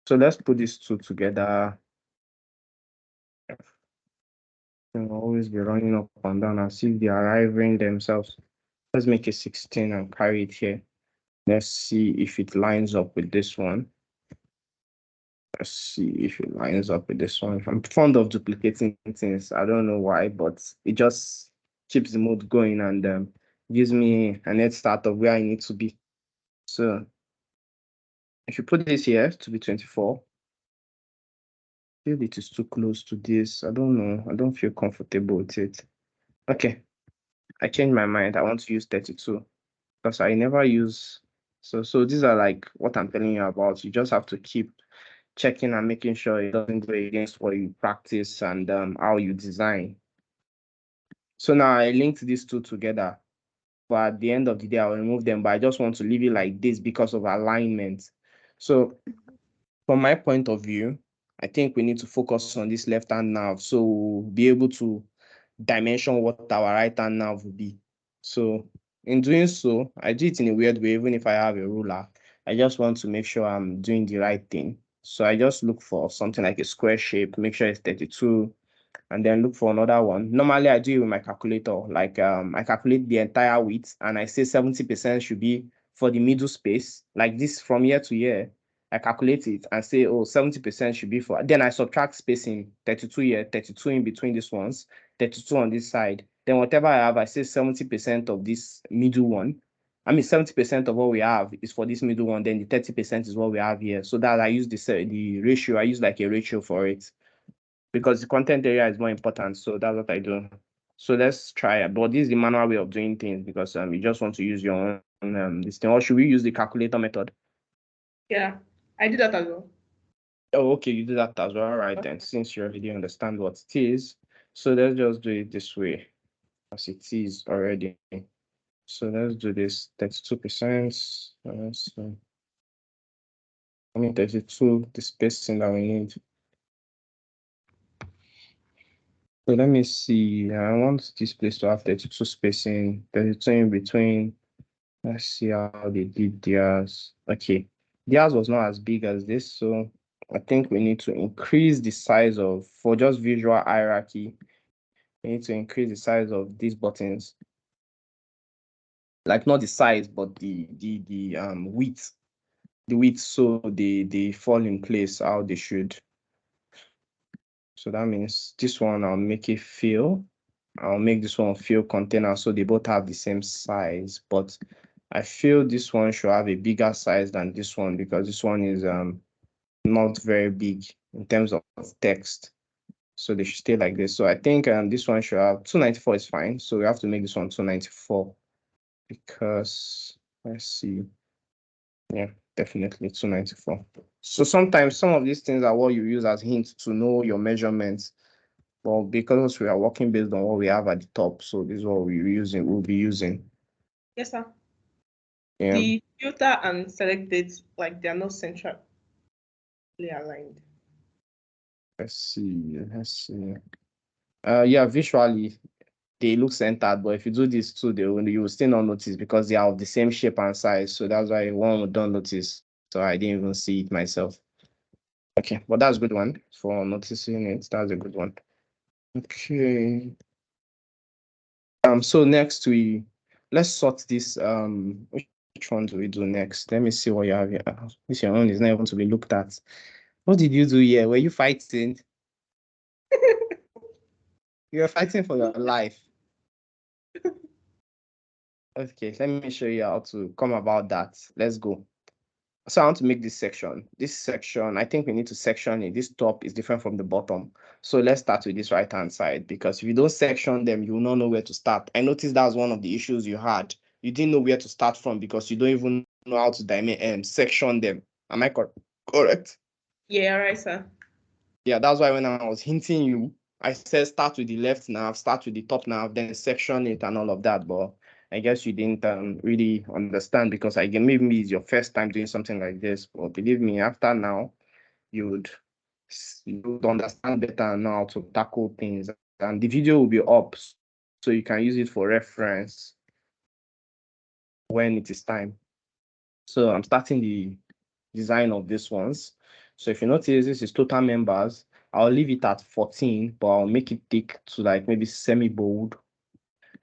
So let's put these two together. They'll always be running up and down as if they are rivaling themselves. Let's make it 16 and carry it here. Let's see if it lines up with this one. Let's see if it lines up with this one. I'm fond of duplicating things. I don't know why, but it just keeps the mood going and gives me a head start of where I need to be. So if you put this here to be 24, I feel it is too close to this. I don't know. I don't feel comfortable with it. Okay, I changed my mind. I want to use 32 because I never use. So these are like what I'm telling you about. You just have to keep checking and making sure it doesn't go against what you practice and how you design. So now I linked these two together, but at the end of the day, I'll remove them. But I just want to leave it like this because of alignment. So from my point of view, I think we need to focus on this left hand nav, so we'll be able to dimension what our right hand nav will be. So in doing so, I do it in a weird way, even if I have a ruler. I just want to make sure I'm doing the right thing. So I just look for something like a square shape, make sure it's 32, and then look for another one. Normally, I do it with my calculator. Like I calculate the entire width, and I say 70% should be for the middle space. Like this from year to year, I calculate it and say, oh, 70% should be for. Then I subtract spacing, 32 here, 32 in between these ones, 32 on this side. Then whatever I have, I say 70% of this middle one. I mean, 70% of what we have is for this middle one. Then the 30% is what we have here. So that I use the ratio. I use like a ratio for it, because the content area is more important. So that's what I do. So let's try it. But this is the manual way of doing things, because you just want to use your own this thing. Or should we use the calculator method? Yeah, I do that as well. Oh, okay, you do that as well. All right, then, since you already understand what it is. So let's just do it this way, as it is already. So let's do this 32%. I mean 32, the spacing that we need. So let me see. I want this place to have 32 spacing, 32 in between. Let's see how they did theirs. Okay, theirs was not as big as this, so I think we need to increase the size of, for just visual hierarchy, we need to increase the size of these buttons. Like not the size, but the width. The width, so they fall in place how they should. So that means this one I'll make it fill. I'll make this one fill container, so they both have the same size, but I feel this one should have a bigger size than this one, because this one is not very big in terms of text. So they should stay like this. So I think this one should have 294 is fine. So we have to make this one 294, because let's see. Yeah, definitely 294. So sometimes some of these things are what you use as hints to know your measurements. Well, because we are working based on what we have at the top, so this is what we'll be using. Yes, sir. Yeah. The filter and select dates, like they're not centrally aligned. Let's see. Yeah, visually they look centered, but if you do this too, you will still not notice, because they are of the same shape and size. So that's why one would don't notice. So I didn't even see it myself. Okay, but that's a good one for noticing it. That's a good one. Okay. So next let's sort this. Which one do we do next? Let me see what you have here. This your own is not even to be looked at. What did you do here? Were you fighting? You were fighting for your life. Okay, let me show you how to come about that. Let's go. So I want to make this section. This section, I think we need to section it. This top is different from the bottom. So let's start with this right-hand side, because if you don't section them, you will not know where to start. I noticed that was one of the issues you had. You didn't know where to start from because you don't even know how to section them. Am I correct? Yeah, right, sir. Yeah, that's why when I was hinting you, I said start with the left nav, start with the top nav, then section it and all of that. But I guess you didn't really understand, because maybe it's your first time doing something like this. But believe me, after now, you would understand better and know how to tackle things. And the video will be up, so you can use it for reference when it is time. So I'm starting the design of these ones. So if you notice, this is total members. I'll leave it at 14, but I'll make it thick to like maybe semi-bold.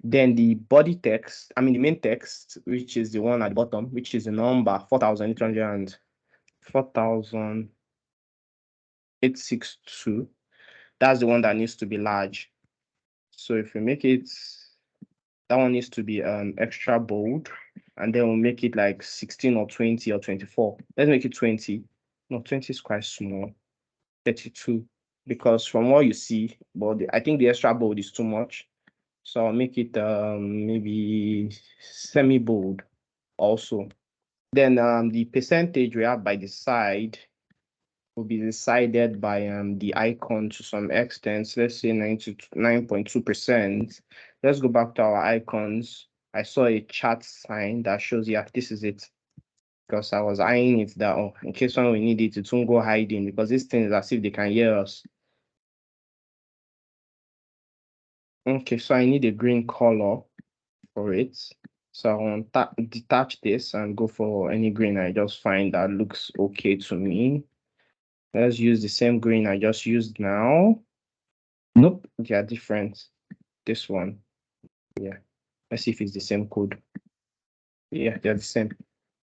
Then the body text, I mean the main text, which is the one at the bottom, which is the number 4,862. That's the one that needs to be large. So if you make it, that one needs to be extra bold, and then we'll make it like 16 or 20 or 24. Let's make it 20. No, 20 is quite small. 32, because from what you see, but I think the extra bold is too much. So I'll make it maybe semi-bold also. Then the percentage we have by the side will be decided by the icon to some extent. Let's say 99.2%. Let's go back to our icons. I saw a chat sign that shows, yeah, this is it. Because I was eyeing it that, oh, in case when we need it, it won't go hiding, because this thing is as if they can hear us. Okay, so I need a green color for it. So I want to detach this and go for any green I just find that looks okay to me. Let's use the same green I just used now. Nope, they are different. This one, yeah. Let's see if it's the same code. Yeah, they're the same.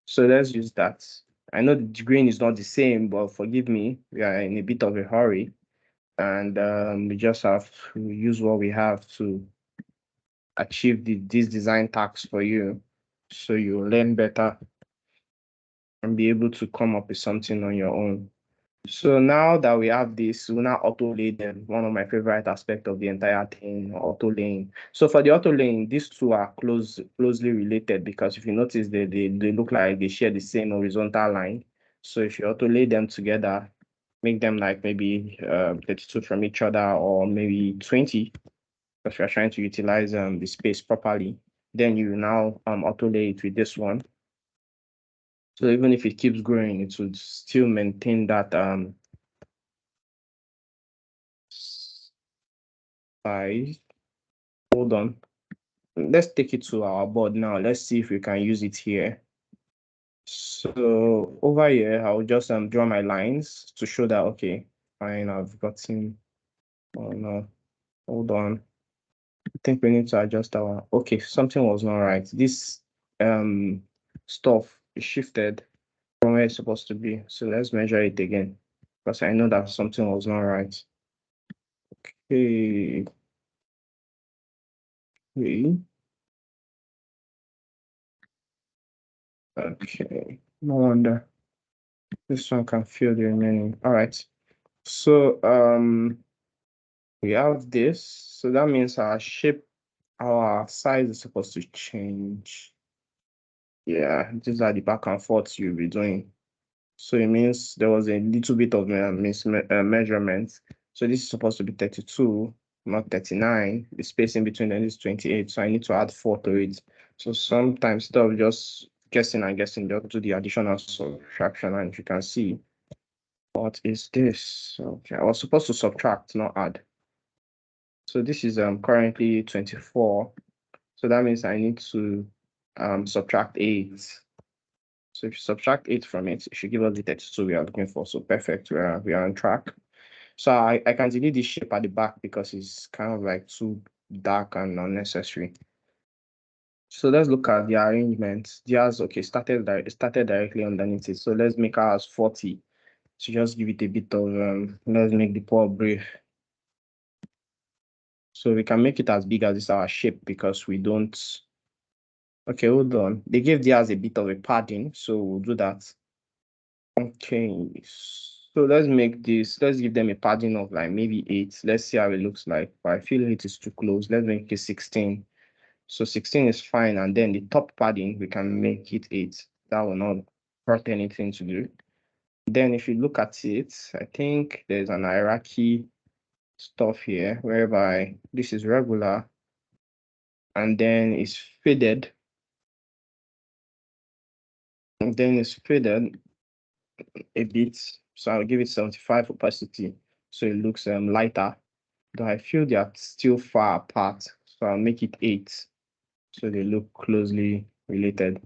So let's use that. I know the green is not the same, but forgive me, we are in a bit of a hurry, and we just have to use what we have to achieve this design task for you, so you learn better and be able to come up with something on your own. So now that we have this, we'll now auto lay them. One of my favorite aspects of the entire thing, auto laying. So for the auto laying, these two are closely related, because if you notice, they look like they share the same horizontal line. So if you auto lay them together, make them like maybe 32 from each other, or maybe 20, because we are trying to utilize the space properly. Then you now auto lay it with this one. So even if it keeps growing, it would still maintain that size. Hold on. Let's take it to our board now. Let's see if we can use it here. So over here, I'll just draw my lines to show that, okay, fine, I've gotten, oh no, hold on. I think we need to adjust our, okay, something was not right. This stuff is shifted from where it's supposed to be. So let's measure it again, because I know that something was not right. Okay. Okay. Okay. No wonder. This one can fill the remaining. All right. So we have this. So that means our shape, our size is supposed to change. Yeah, these are the back and forth you'll be doing. So it means there was a little bit of measurement. So this is supposed to be 32, not 39. The space in between them is 28. So I need to add 4 to it. So sometimes instead of just guessing and guessing, just do the additional subtraction, and you can see what is this. Okay, I was supposed to subtract, not add. So this is currently 24. So that means I need to subtract 8. So if you subtract 8 from it, it should give us the 32 we are looking for. So perfect, we are on track. So I can delete this shape at the back because it's kind of like too dark and unnecessary. So let's look at the arrangement. Theirs, okay, started directly underneath it. So let's make ours 40. So just give it a bit of let's make the poor brief. So we can make it as big as this our shape, because we don't. Okay, hold on. They gave theirs a bit of a padding, so we'll do that. Okay, so let's give them a padding of like maybe 8. Let's see how it looks like. But I feel 8 is too close. Let's make it 16. So 16 is fine. And then the top padding, we can make it 8. That will not hurt anything to do. Then if you look at it, I think there's an hierarchy stuff here, whereby this is regular, and then it's faded. And then it's faded a bit. So I'll give it 75 opacity. So it looks lighter. Though I feel they are still far apart. So I'll make it 8. So they look closely related.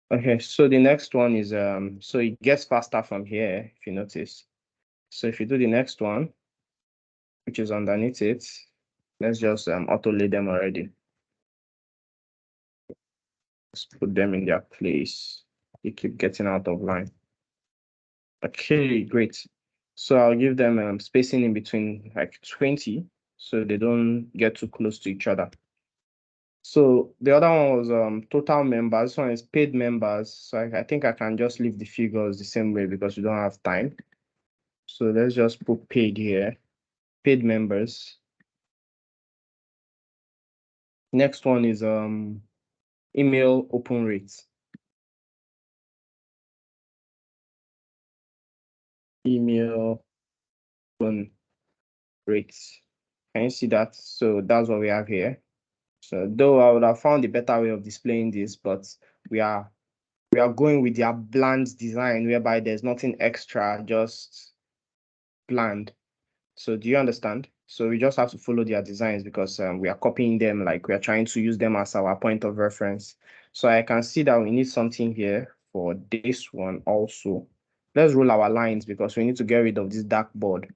Okay, so the next one is so it gets faster from here, if you notice. So if you do the next one, which is underneath it, let's just auto lay them already. Let's put them in their place. They keep getting out of line. Okay, great. So I'll give them spacing in between like 20, so they don't get too close to each other. So the other one was total members. This one is paid members. So I think I can just leave the figures the same way because we don't have time. So let's just put paid here. Paid members. Next one is email open rates. Email open rates. Can you see that? So that's what we have here. So though I would have found a better way of displaying this, but we are going with their bland design whereby there's nothing extra, just bland. So do you understand? So we just have to follow their designs because we are copying them, like we are trying to use them as our point of reference. So I can see that we need something here for this one also. Let's roll our lines because we need to get rid of this dark board.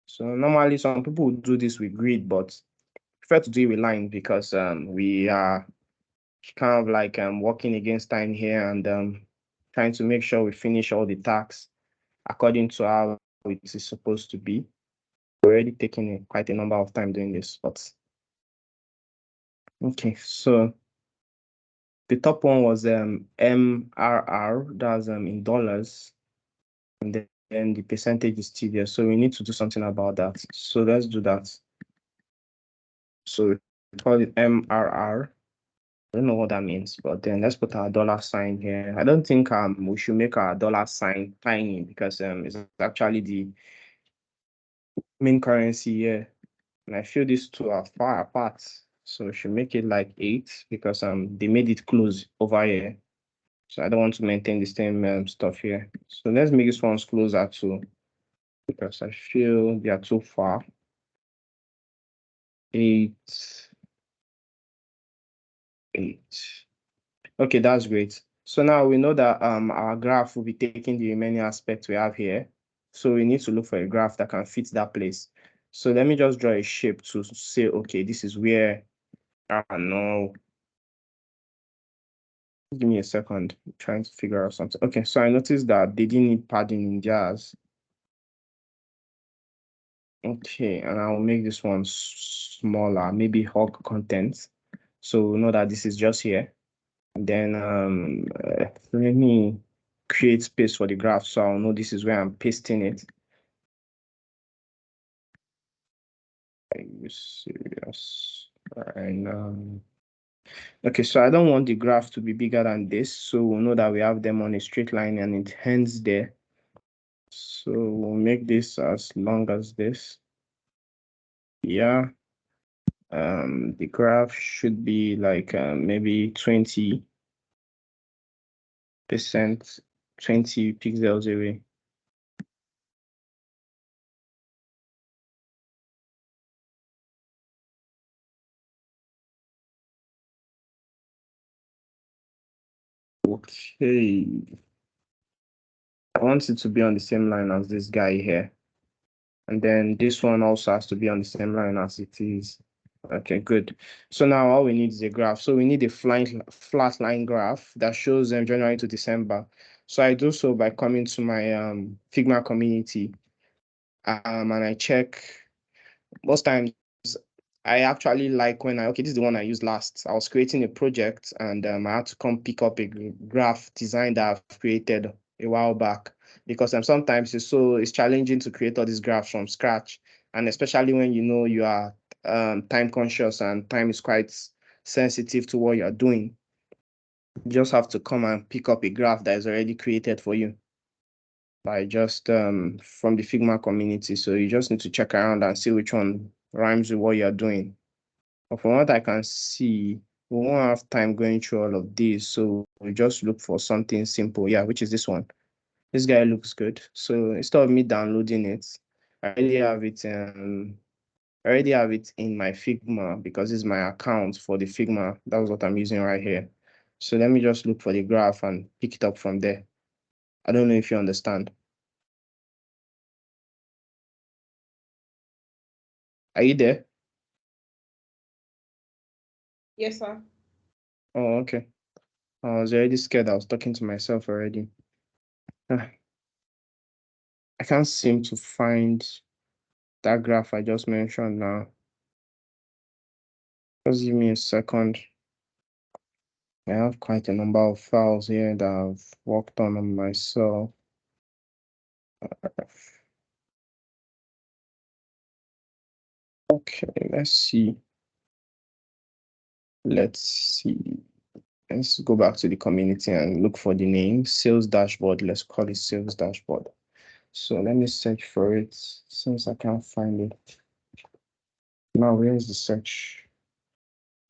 So normally some people would do this with grid, but prefer to do it with lines because we are kind of like working against time here and trying to make sure we finish all the tasks according to how it is supposed to be. We're already taking quite a number of time doing this, but okay. So the top one was MRR, that's in dollars, and then the percentage is still there. So we need to do something about that. So let's do that. So we call it MRR. I don't know what that means, but then let's put our dollar sign here. I don't think we should make our dollar sign tiny because it's actually the main currency here. And I feel these two are far apart. So we should make it like 8 because they made it close over here. So I don't want to maintain the same stuff here. So let's make this one closer too because I feel they are too far. 8, 8. Okay, that's great. So now we know that our graph will be taking the remaining aspects we have here. So we need to look for a graph that can fit that place. So let me just draw a shape to say, okay, this is where, no. Give me a second, I'm trying to figure out something. Okay, so I noticed that they didn't need padding in theirs. Okay, and I'll make this one smaller, maybe hog content. So we know that this is just here. And then let me create space for the graph so I'll know this is where I'm pasting it. Are you serious? And okay, so I don't want the graph to be bigger than this, so we'll know that we have them on a straight line and it ends there. So we'll make this as long as this. Yeah. The graph should be like maybe 20%, 20 pixels away. Okay. I want it to be on the same line as this guy here. And then this one also has to be on the same line as it is. Okay, good. So now all we need is a graph. So we need a flat line graph that shows January to December. So I do so by coming to my Figma community and I check. Most times I actually like when okay, this is the one I used last. I was creating a project and I had to come pick up a graph design that I've created a while back because sometimes it's challenging to create all these graphs from scratch, and especially when you know you are time conscious and time is quite sensitive to what you're doing. You just have to come and pick up a graph that is already created for you by just from the Figma community. So you just need to check around and see which one rhymes with what you're doing. But from what I can see, we won't have time going through all of these. So we just look for something simple. Yeah, which is this one. This guy looks good. So instead of me downloading it, I already have it in my Figma because it's my account for the Figma. That's what I'm using right here. So let me just look for the graph and pick it up from there. I don't know if you understand. Are you there? Yes, sir. Oh, okay. I was already scared. I was talking to myself already. I can't seem to find that graph I just mentioned now. Just give me a second. I have quite a number of files here that I've worked on myself. Okay, let's see. Let's go back to the community and look for the name, sales dashboard. Let's call it sales dashboard. So let me search for it since I can't find it. Now, where is the search?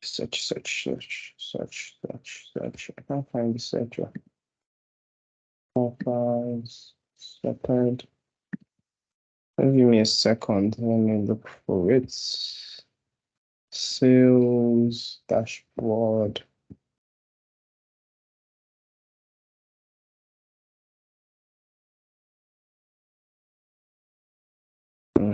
Search. I can't find the searcher. Profiles, second. Give me a second. Let me look for it. Sales dashboard. Hmm.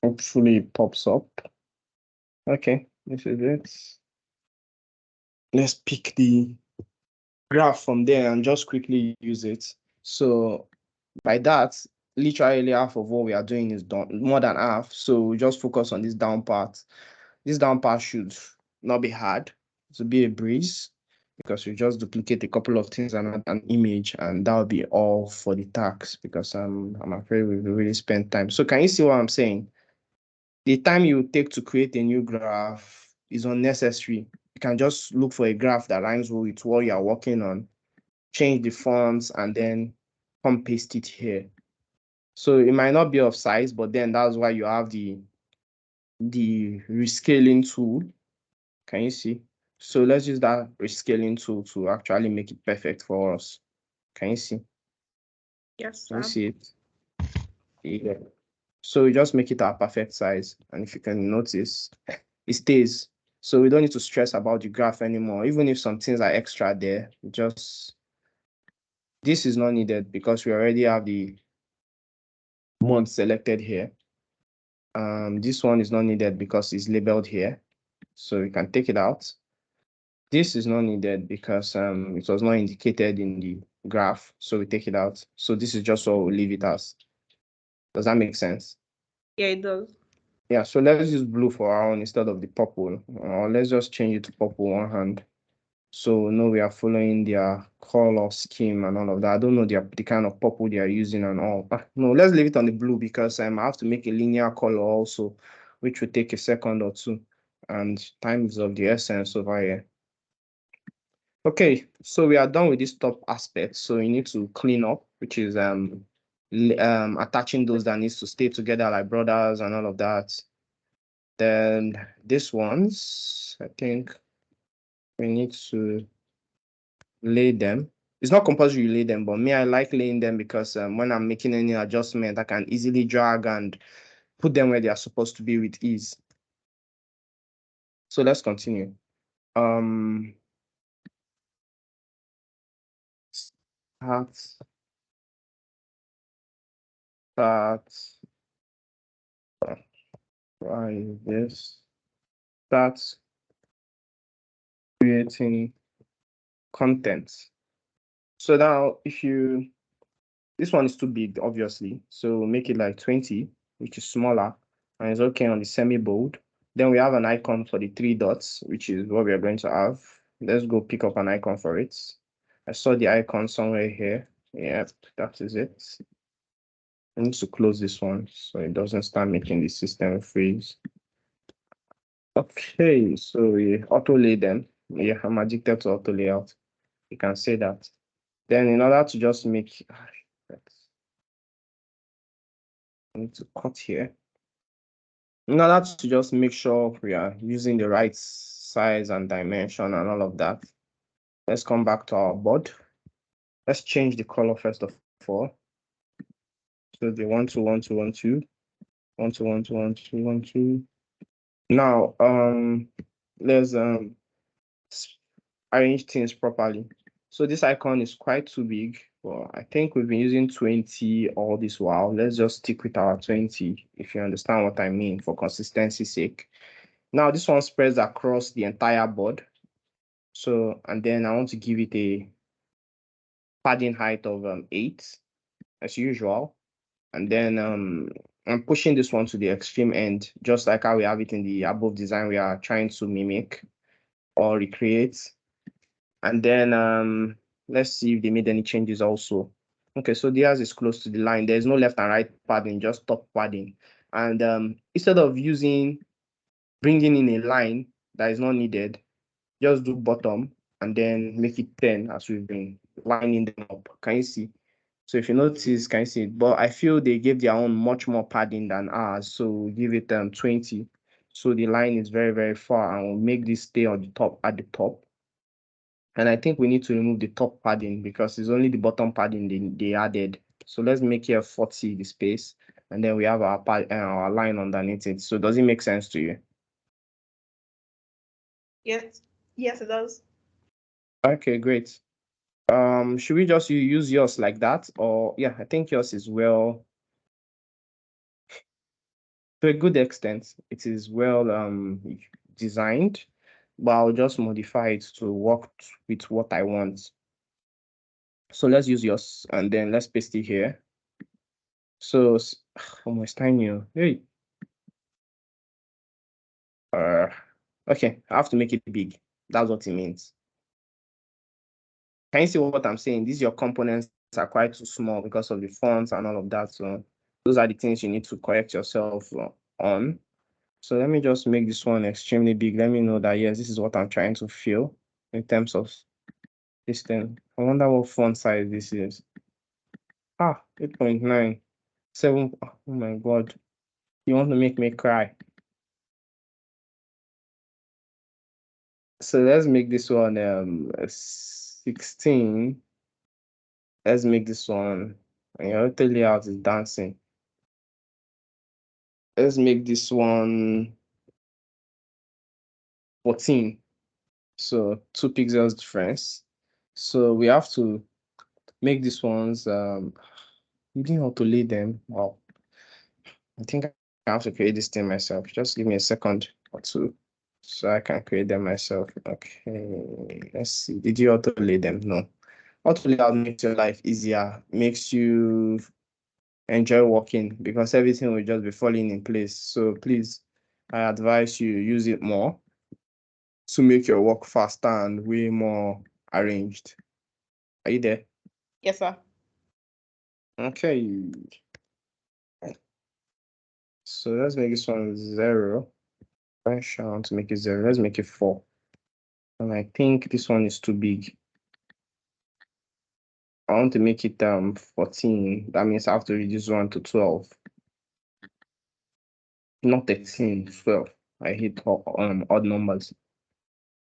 Hopefully it pops up. Okay, this is it. Let's pick the graph from there and just quickly use it. So by that, literally half of what we are doing is done, more than half. So we just focus on this down part. This down part should not be hard. It will be a breeze because we just duplicate a couple of things and add an image, and that will be all for the tax because I'm afraid we will really spend time. So can you see what I'm saying? The time you take to create a new graph is unnecessary. You can just look for a graph that rhymes with what you are working on, change the fonts, and then come paste it here. So it might not be of size, but then that's why you have the rescaling tool. Can you see? So let's use that rescaling tool to actually make it perfect for us. Can you see? Yes, Can you sir. see it? Yeah. So we just make it our perfect size. And if you can notice, it stays. So we don't need to stress about the graph anymore. Even if some things are extra there, this is not needed because we already have the month selected here. This one is not needed because it's labeled here. So we can take it out. This is not needed because it was not indicated in the graph. So we take it out. So this is just what we'll leave it as. Does that make sense? Yeah, it does. Yeah, so let's use blue for our own instead of the purple. Or let's just change it to purple one hand. So no, we are following their color scheme and all of that. I don't know the kind of purple they are using and all. No, let's leave it on the blue because I have to make a linear color also, which will take a second or two. And time is of the essence over here. Okay, so we are done with this top aspect. So you need to clean up, which is attaching those that needs to stay together like brothers and all of that. Then this ones, I think we need to lay them. It's not compulsory you lay them, but me, I like laying them because when I'm making any adjustment, I can easily drag and put them where they are supposed to be with ease. So let's continue. Start, start, try this. Start creating content. So now, if you This one is too big, obviously. So make it like 20, which is smaller, and it's okay on the semi-bold. Then we have an icon for the 3 dots, which is what we are going to have. Let's go pick up an icon for it. I saw the icon somewhere here. Yep, that is it. I need to close this one so it doesn't start making the system freeze. Okay, so we auto lay them. Yeah, I'm addicted to auto layout. You can say that. Then in order to just make, I need to cut here. In order to just make sure we are using the right size and dimension and all of that, let's come back to our board. Let's change the color first of all. So the 1 2 1 2 1 2 1 2 1 2 1 2 1 2. Now let's arrange things properly. So this icon is quite too big. Well, I think we've been using 20 all this while. Let's just stick with our 20, if you understand what I mean, for consistency's sake. Now this one spreads across the entire board. So, and then I want to give it a padding height of 8, as usual. And then I'm pushing this one to the extreme end, just like how we have it in the above design we are trying to mimic or recreate. And then let's see if they made any changes also. Okay, so theirs is close to the line. There's no left and right padding, just top padding. And instead of bringing in a line that is not needed, just do bottom and then make it 10 as we've been lining them up. Can you see? So if you notice, can you see it? But I feel they gave their own much more padding than ours. So we'll give it 20. So the line is very, very far, and we'll make this stay on the top at the top. And I think we need to remove the top padding because it's only the bottom padding they added. So let's make here 40 the space, and then we have our line underneath it. So does it make sense to you? Yes. Yes, it does. Okay, great. Should we just use yours like that? Or yeah, I think yours is well, to a good extent, it is well designed, but I'll just modify it to work with what I want. So let's use yours and then let's paste it here. So almost tiny. Hey. Okay, I have to make it big. That's what it means. Can you see what I'm saying? These your components are quite too small because of the fonts and all of that. So those are the things you need to correct yourself on. So let me just make this one extremely big. Let me know that, yes, this is what I'm trying to feel in terms of this thing. I wonder what font size this is. 8.9. 7. Oh my God. You want to make me cry. So let's make this one 16. Let's make this one. And your auto layout is dancing. Let's make this one 14. So 2 pixels difference. So we have to make these ones you didn't auto lay them. Wow. I think I have to create this thing myself. Just give me a second or two so I can create them myself. Okay, let's see. Did you auto lay them? No. Auto layout makes your life easier, makes you enjoy working because everything will just be falling in place. So please, I advise you use it more to make your work faster and way more arranged. Are you there? Yes, sir. Okay. So let's make this one 0. I want to make it 0. Let's make it 4. And I think this one is too big. I want to make it 14. That means I have to reduce 1 to 12. Not 13, 12. I hate odd numbers.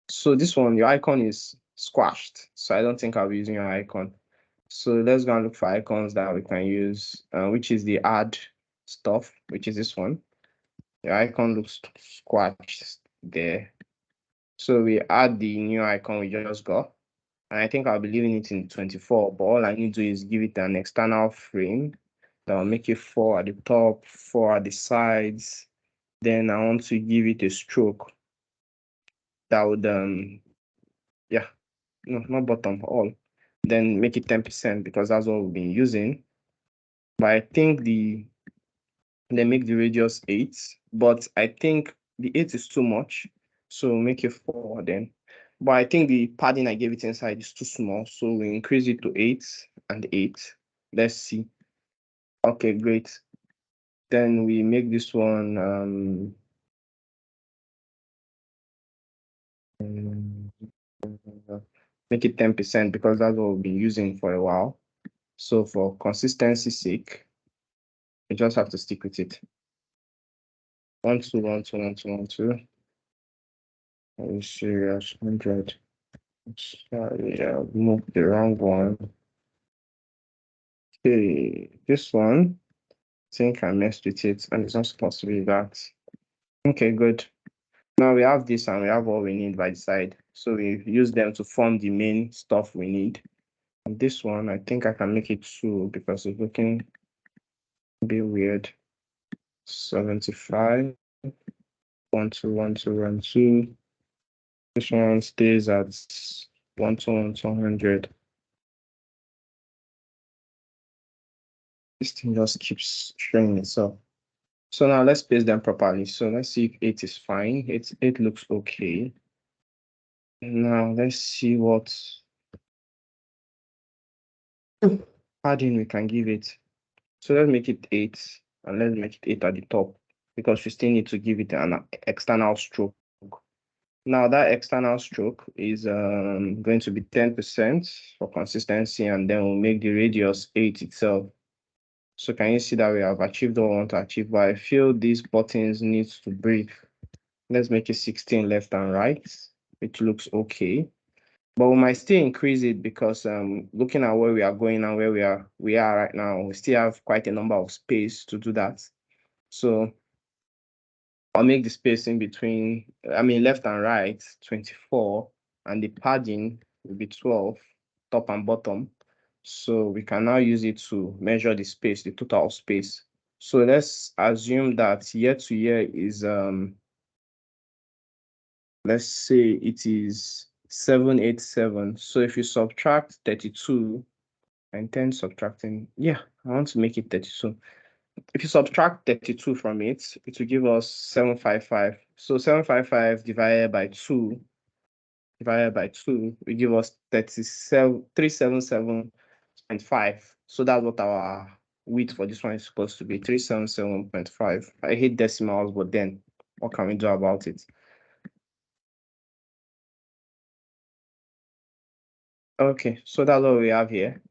So this one, your icon is squashed. So I don't think I'll be using your icon. So let's go and look for icons that we can use, which is the add stuff, which is this one. The icon looks squashed there. So we add the new icon we just got. And I think I'll be leaving it in 24, but all I need to do is give it an external frame that will make it 4 at the top, 4 at the sides. Then I want to give it a stroke that would, yeah, no, not bottom, all. Then make it 10% because that's what we've been using. but I think they make the radius 8, but I think the 8 is too much, so make it 4 then. But I think the padding I gave it inside is too small, so we increase it to 8 and 8. Let's see. Okay, great. Then we make this one make it 10% because that's what we've been using for a while. So for consistency's sake, you just have to stick with it. 1, 2, 1, 2, 1, 2, 1, 2. Are you serious? 100. Sorry, I moved the wrong one. Okay, this one, I think I messed with it, and it's not supposed to be that. Okay, good. Now we have this and we have what we need by the side. So we use them to form the main stuff we need. And this one, I think I can make it 2 because it's looking a bit weird. 75. 1, 2, 1, 2, 1, 2. This one stays at 1, 2, 1, 200. This thing just keeps showing itself. So now let's paste them properly. So let's see if 8 is fine. 8 looks okay. Now let's see what padding we can give it. So let's make it 8 and let's make it 8 at the top because we still need to give it an external stroke. Now that external stroke is going to be 10% for consistency, and then we'll make the radius 8 itself. So can you see that we have achieved what we want to achieve? But I feel these buttons need to breathe. Let's make it 16 left and right, which looks okay. But we might still increase it because looking at where we are going and where we are right now, we still have quite a number of space to do that. So I'll make the space in between, left and right, 24, and the padding will be 12, top and bottom. So we can now use it to measure the space, the total space. So let's assume that year to year is, let's say it is 787. So if you subtract 32 and 10 subtracting, I want to make it 32. If you subtract 32 from it, it will give us 755. So 755 divided by 2 will give us 377.5. So that's what our width for this one is supposed to be, 377.5. I hate decimals, but then what can we do about it? Okay, so that's what we have here.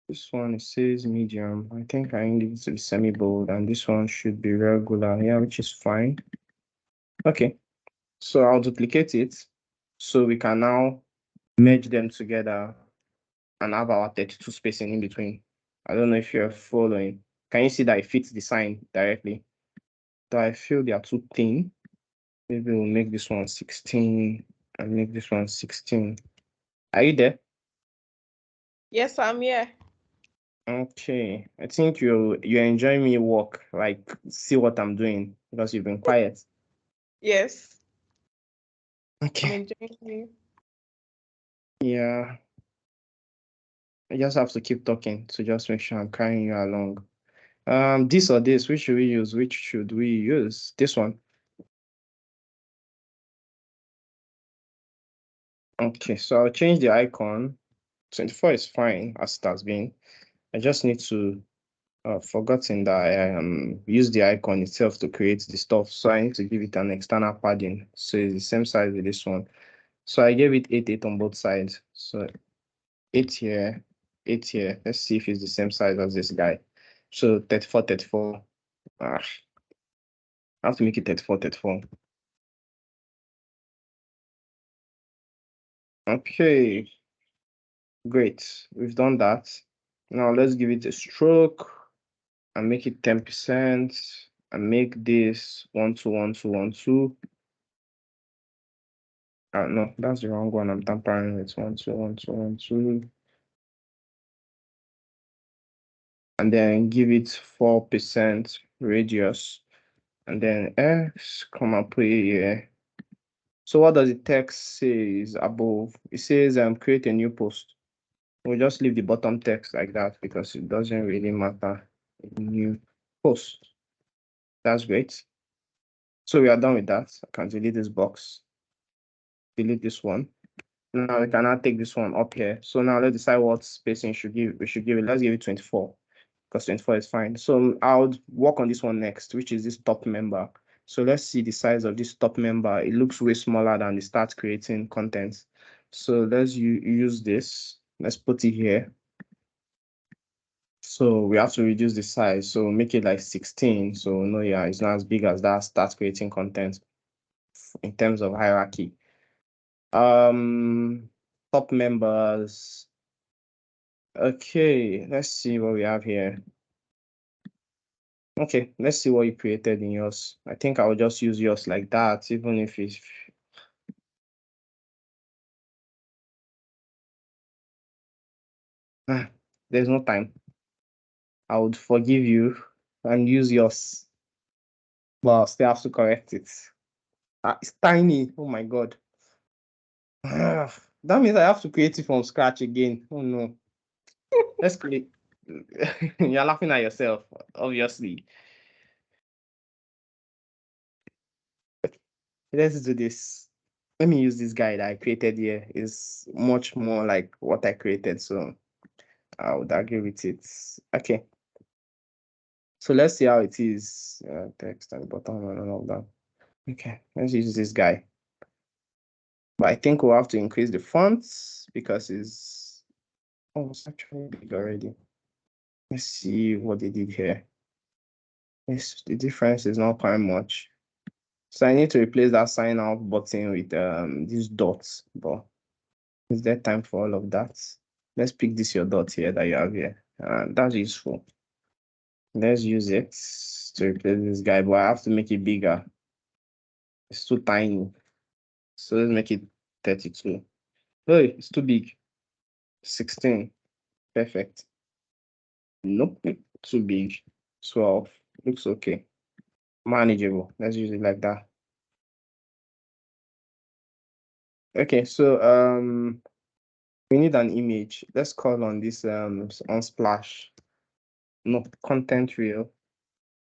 This one, it says medium. I think I need it to be semi-bold, and this one should be regular, which is fine. Okay, so I'll duplicate it so we can now merge them together and have our 32 spacing in between. I don't know if you're following. Can you see that it fits the sign directly? So I feel they are too thin. Maybe we'll make this one 16 and make this one 16. Are you there? Yes, I'm here. Okay. I think you're enjoying me work, like see what I'm doing because you've been quiet. Yes, I'm Okay. enjoying you. Yeah. I just have to keep talking to just make sure I'm carrying you along. This or this, which should we use? Which should we use? This one. Okay, so I'll change the icon. 24 is fine as it has been. I just need to forgotten that I use the icon itself to create the stuff. So I need to give it an external padding. So it's the same size with this one. So I gave it 8 on both sides. So 8 here, 8 here. Let's see if it's the same size as this guy. So 34, 34. I have to make it 34, 34. Okay, great. We've done that. Now let's give it a stroke and make it 10% and make this 1, 2, 1, 2, 1, 2. No, that's the wrong one. I'm tampering with 1, 2, 1, 2, 1, 2. And then give it 4% radius. And then X, comma, put it here. So what does the text say is above? It says create a new post. We'll just leave the bottom text like that because it doesn't really matter. New post. That's great. So we are done with that. I can delete this box. Delete this one. Now we can now take this one up here. So now let's decide what spacing should give. We should give it. Let's give it 24 because 24 is fine. So I'll work on this one next, which is this top member. So let's see the size of this top member. It looks way smaller than the start creating content. So let's use this. Let's put it here. So we have to reduce the size. So make it like 16. So no, yeah, it's not as big as that start creating content in terms of hierarchy. Top members. Okay, let's see what we have here. Okay, let's see what you created in yours. I think I will just use yours like that, even if it's there's no time. I would forgive you and use yours, but I'll still have to correct it. It's tiny. Oh my God. That means I have to create it from scratch again. Oh no. Let's create. You're laughing at yourself, obviously. Let's do this. Let me use this guy that I created here. Is much more like what I created, so I would agree with it. Okay. So let's see how it is. Text at the bottom and all of that. Okay, let's use this guy. But I think we'll have to increase the fonts because it's actually big already. Let's see what they did here. The difference is not quite much. So I need to replace that sign out button with these dots, but is there time for all of that? Let's pick this your dot here that you have here. That's useful. Let's use it to replace this guy, but I have to make it bigger. It's too tiny. So let's make it 32. Hey, it's too big. 16. Perfect. Nope, too big. 12. Looks okay. Manageable. Let's use it like that. Okay, so we need an image. Let's call on this on Splash. No, content reel.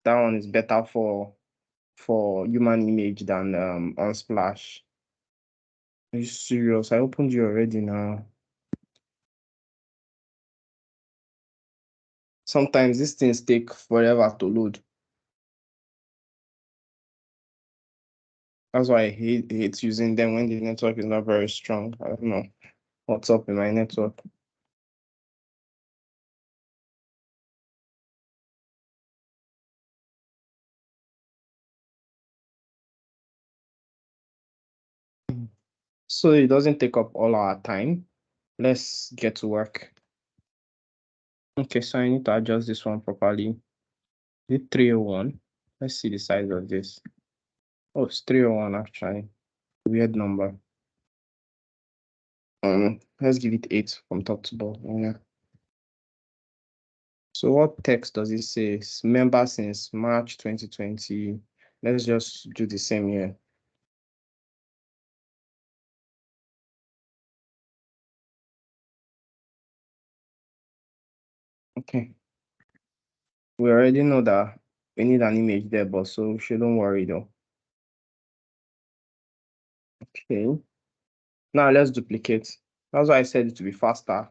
That one is better for human image than on Splash. Are you serious? I opened you already now. Sometimes these things take forever to load. That's why I hate using them when the network is not very strong. I don't know what's up in my network. So it doesn't take up all our time. Let's get to work. Okay, so I need to adjust this one properly. The 301. Let's see the size of this. Oh, it's 301 actually. Weird number. Let's give it 8 from top to bottom. Yeah. So what text does it say? It's member since March 2020. Let's just do the same here. Okay. We already know that we need an image there, but so shouldn't worry though. Okay. Now let's duplicate. That's why I said it to be faster.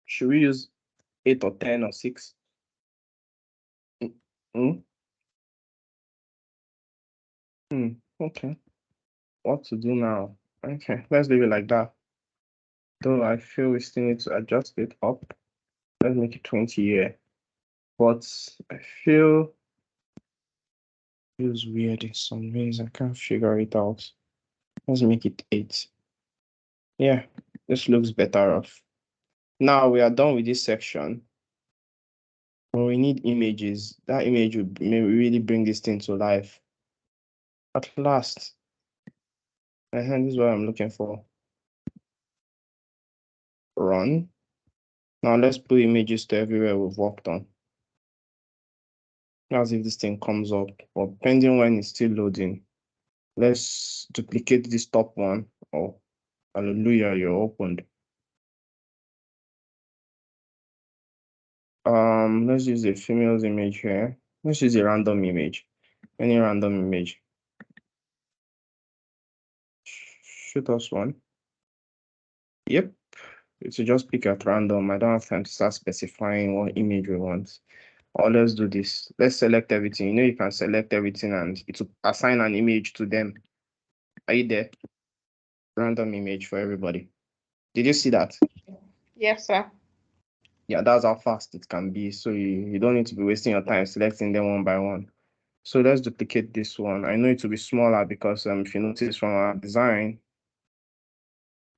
Should we use 8 or 10 or 6? Mm. Okay. What to do now? Okay, let's leave it like that. Though I feel we still need to adjust it up. Let's make it 20 here. But I feel feels weird in some ways. I can't figure it out. Let's make it 8. Yeah, this looks better off. Now we are done with this section. But we need images. That image would really bring this thing to life. At last. This is what I'm looking for. Run. Now let's put images to everywhere we've worked on. As if this thing comes up, or depending when it's still loading. Let's duplicate this top one. Oh, hallelujah, you're opened. Let's use a female's image here. Let's use a random image. Any random image. Shoot us one. Yep. It's just pick at random. I don't have time to start specifying what image we want. Or let's do this. Let's select everything. You know, you can select everything and it will assign an image to them. Are you there? Random image for everybody. Did you see that? Yes, sir. Yeah, that's how fast it can be. So you don't need to be wasting your time selecting them one by one. So let's duplicate this one. I know it will be smaller because if you notice from our design,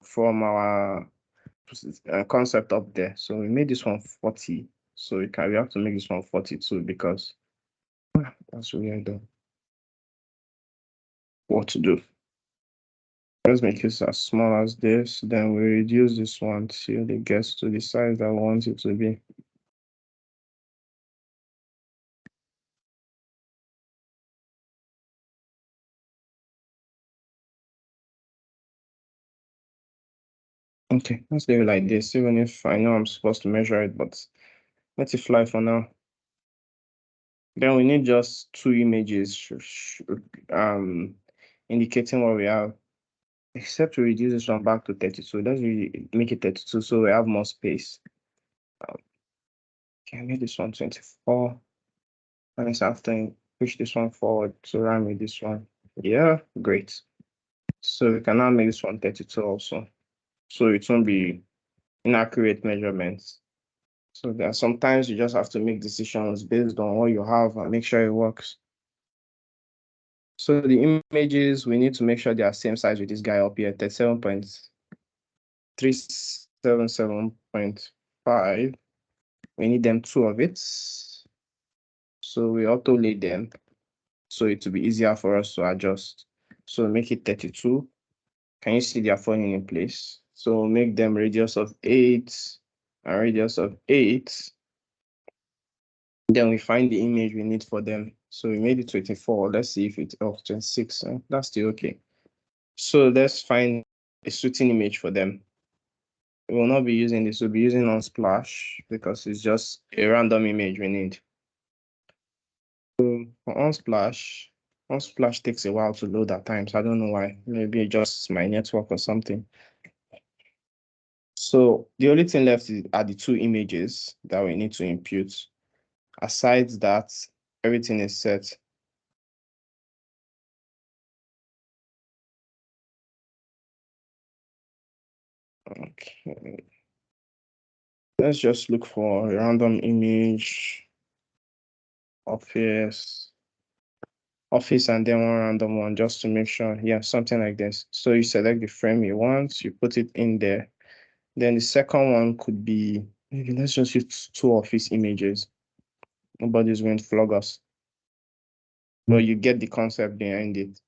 from our concept up there. So we made this one 40. So we have to make this one 42 because that's weird though. What to do? Let's make it as small as this. Then we reduce this one till it gets to the size that I want it to be. Okay, let's leave it like this, even if I know I'm supposed to measure it, but let it fly for now. Then we need just two images indicating what we have. Except we reduce this one back to 32. Let's really make it 32 so we have more space. Can I make this one 24? And it's after push this one forward to run with this one. Yeah, great. So we can now make this one 32 also. So it won't be inaccurate measurements. So there are sometimes you just have to make decisions based on what you have and make sure it works. So the images, we need to make sure they are same size with this guy up here, 37.377.5. We need them two of it. So we auto lay them. So it will be easier for us to adjust. So make it 32. Can you see they are falling in place? So make them radius of 8 and radius of 8. Then we find the image we need for them. So we made it 24. Let's see if it's 26. That's still okay. So let's find a suiting image for them. We will not be using this. We'll be using Unsplash because it's just a random image we need. So for Unsplash takes a while to load at times. I don't know why. Maybe just my network or something. So the only thing left are the two images that we need to impute. Aside that, everything is set. Okay. Let's just look for a random image. Office, and then one random one just to make sure. Yeah, something like this. So you select the frame you want, you put it in there. Then the second one could be, maybe let's just use two office images. Nobody's going to flog us. But you get the concept behind it.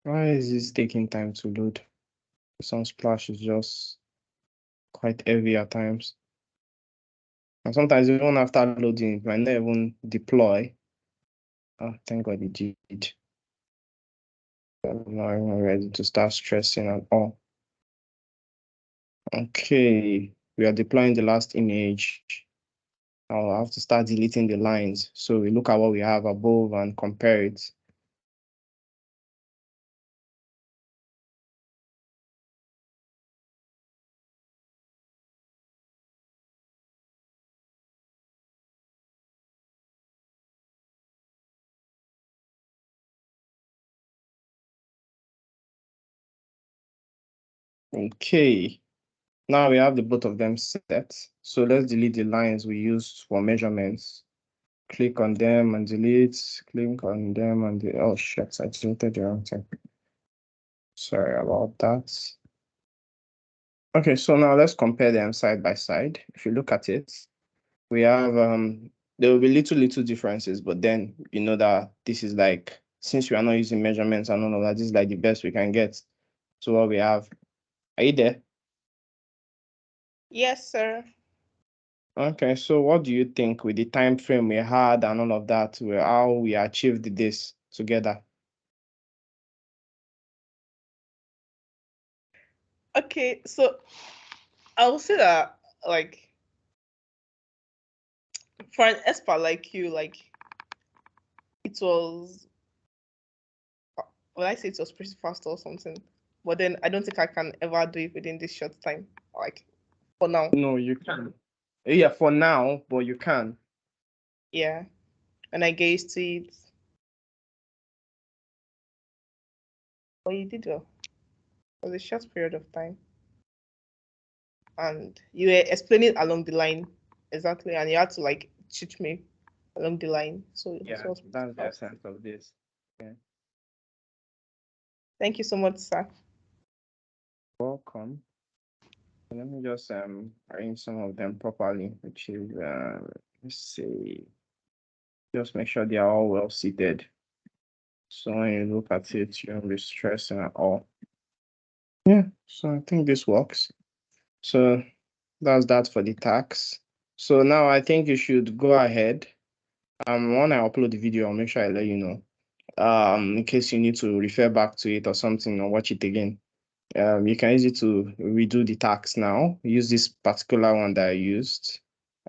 Why is this taking time to load? Splash is just quite heavy at times. And sometimes even after loading, it might not even deploy. Oh, thank God it did. I'm not even ready to start stressing at all. Okay, we are deploying the last image. I'll have to start deleting the lines. So we look at what we have above and compare it. Okay, now we have the both of them set. So let's delete the lines we used for measurements. Click on them and delete, click on them and oh shit, I deleted the wrong thing. Sorry about that. Okay, so now let's compare them side by side. If you look at it, we have there will be little differences, but then you know that this is like, since we are not using measurements and all of that, this is like the best we can get to what we have. Are you there? Yes, sir. Okay, so what do you think with the time frame we had and all of that, how we achieved this together? Okay, so I will say that like for an expert like you, like it was, well, I say it was pretty fast or something. But then I don't think I can ever do it within this short time. Like for now. No, you can. Yeah, for now, but you can. Yeah. And I get used to it. But you did well. It was a short period of time. And you were explaining along the line exactly, and you had to like teach me along the line. So it Yeah, was that's the fast. essence of this. Yeah. Thank you so much, sir. Welcome. Let me just arrange some of them properly, which is let's see. Just make sure they are all well seated. So when you look at it, you won't be stressing at all. Yeah, so I think this works. So that's that for the tax. So now I think you should go ahead. When I upload the video, I'll make sure I let you know. In case you need to refer back to it or something or watch it again. You can use it to redo the tax now. Use this particular one that I used.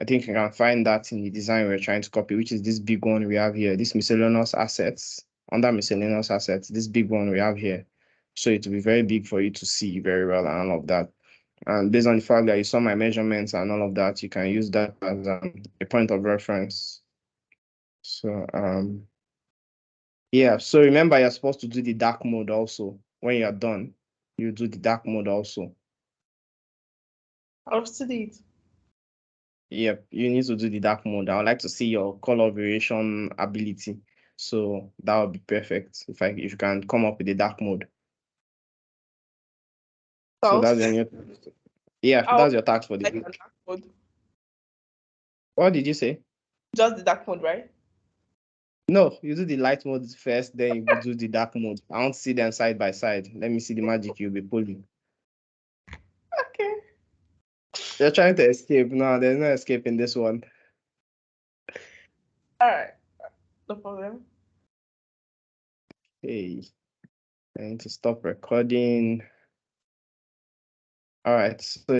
I think you can find that in the design we're trying to copy, which is this big one we have here, this miscellaneous assets. Under miscellaneous assets, this big one we have here. So it will be very big for you to see very well and all of that. And based on the fact that you saw my measurements and all of that, you can use that as a point of reference. So yeah, so remember you're supposed to do the dark mode also. When you're done, you do the dark mode also. I'll study it. Yep, you need to do the dark mode. I would like to see your color variation ability. So that would be perfect if you can come up with the dark mode. So So that's your yeah, I'll that's your task for the like the week. dark mode. What did you say? Just the dark mode, right? No, you do the light mode first, then you do the dark mode. I want to see them side by side. Let me see the magic you'll be pulling. Okay. You're trying to escape. No, there's no escape in this one. All right. No problem. Hey, I need to stop recording. All right. So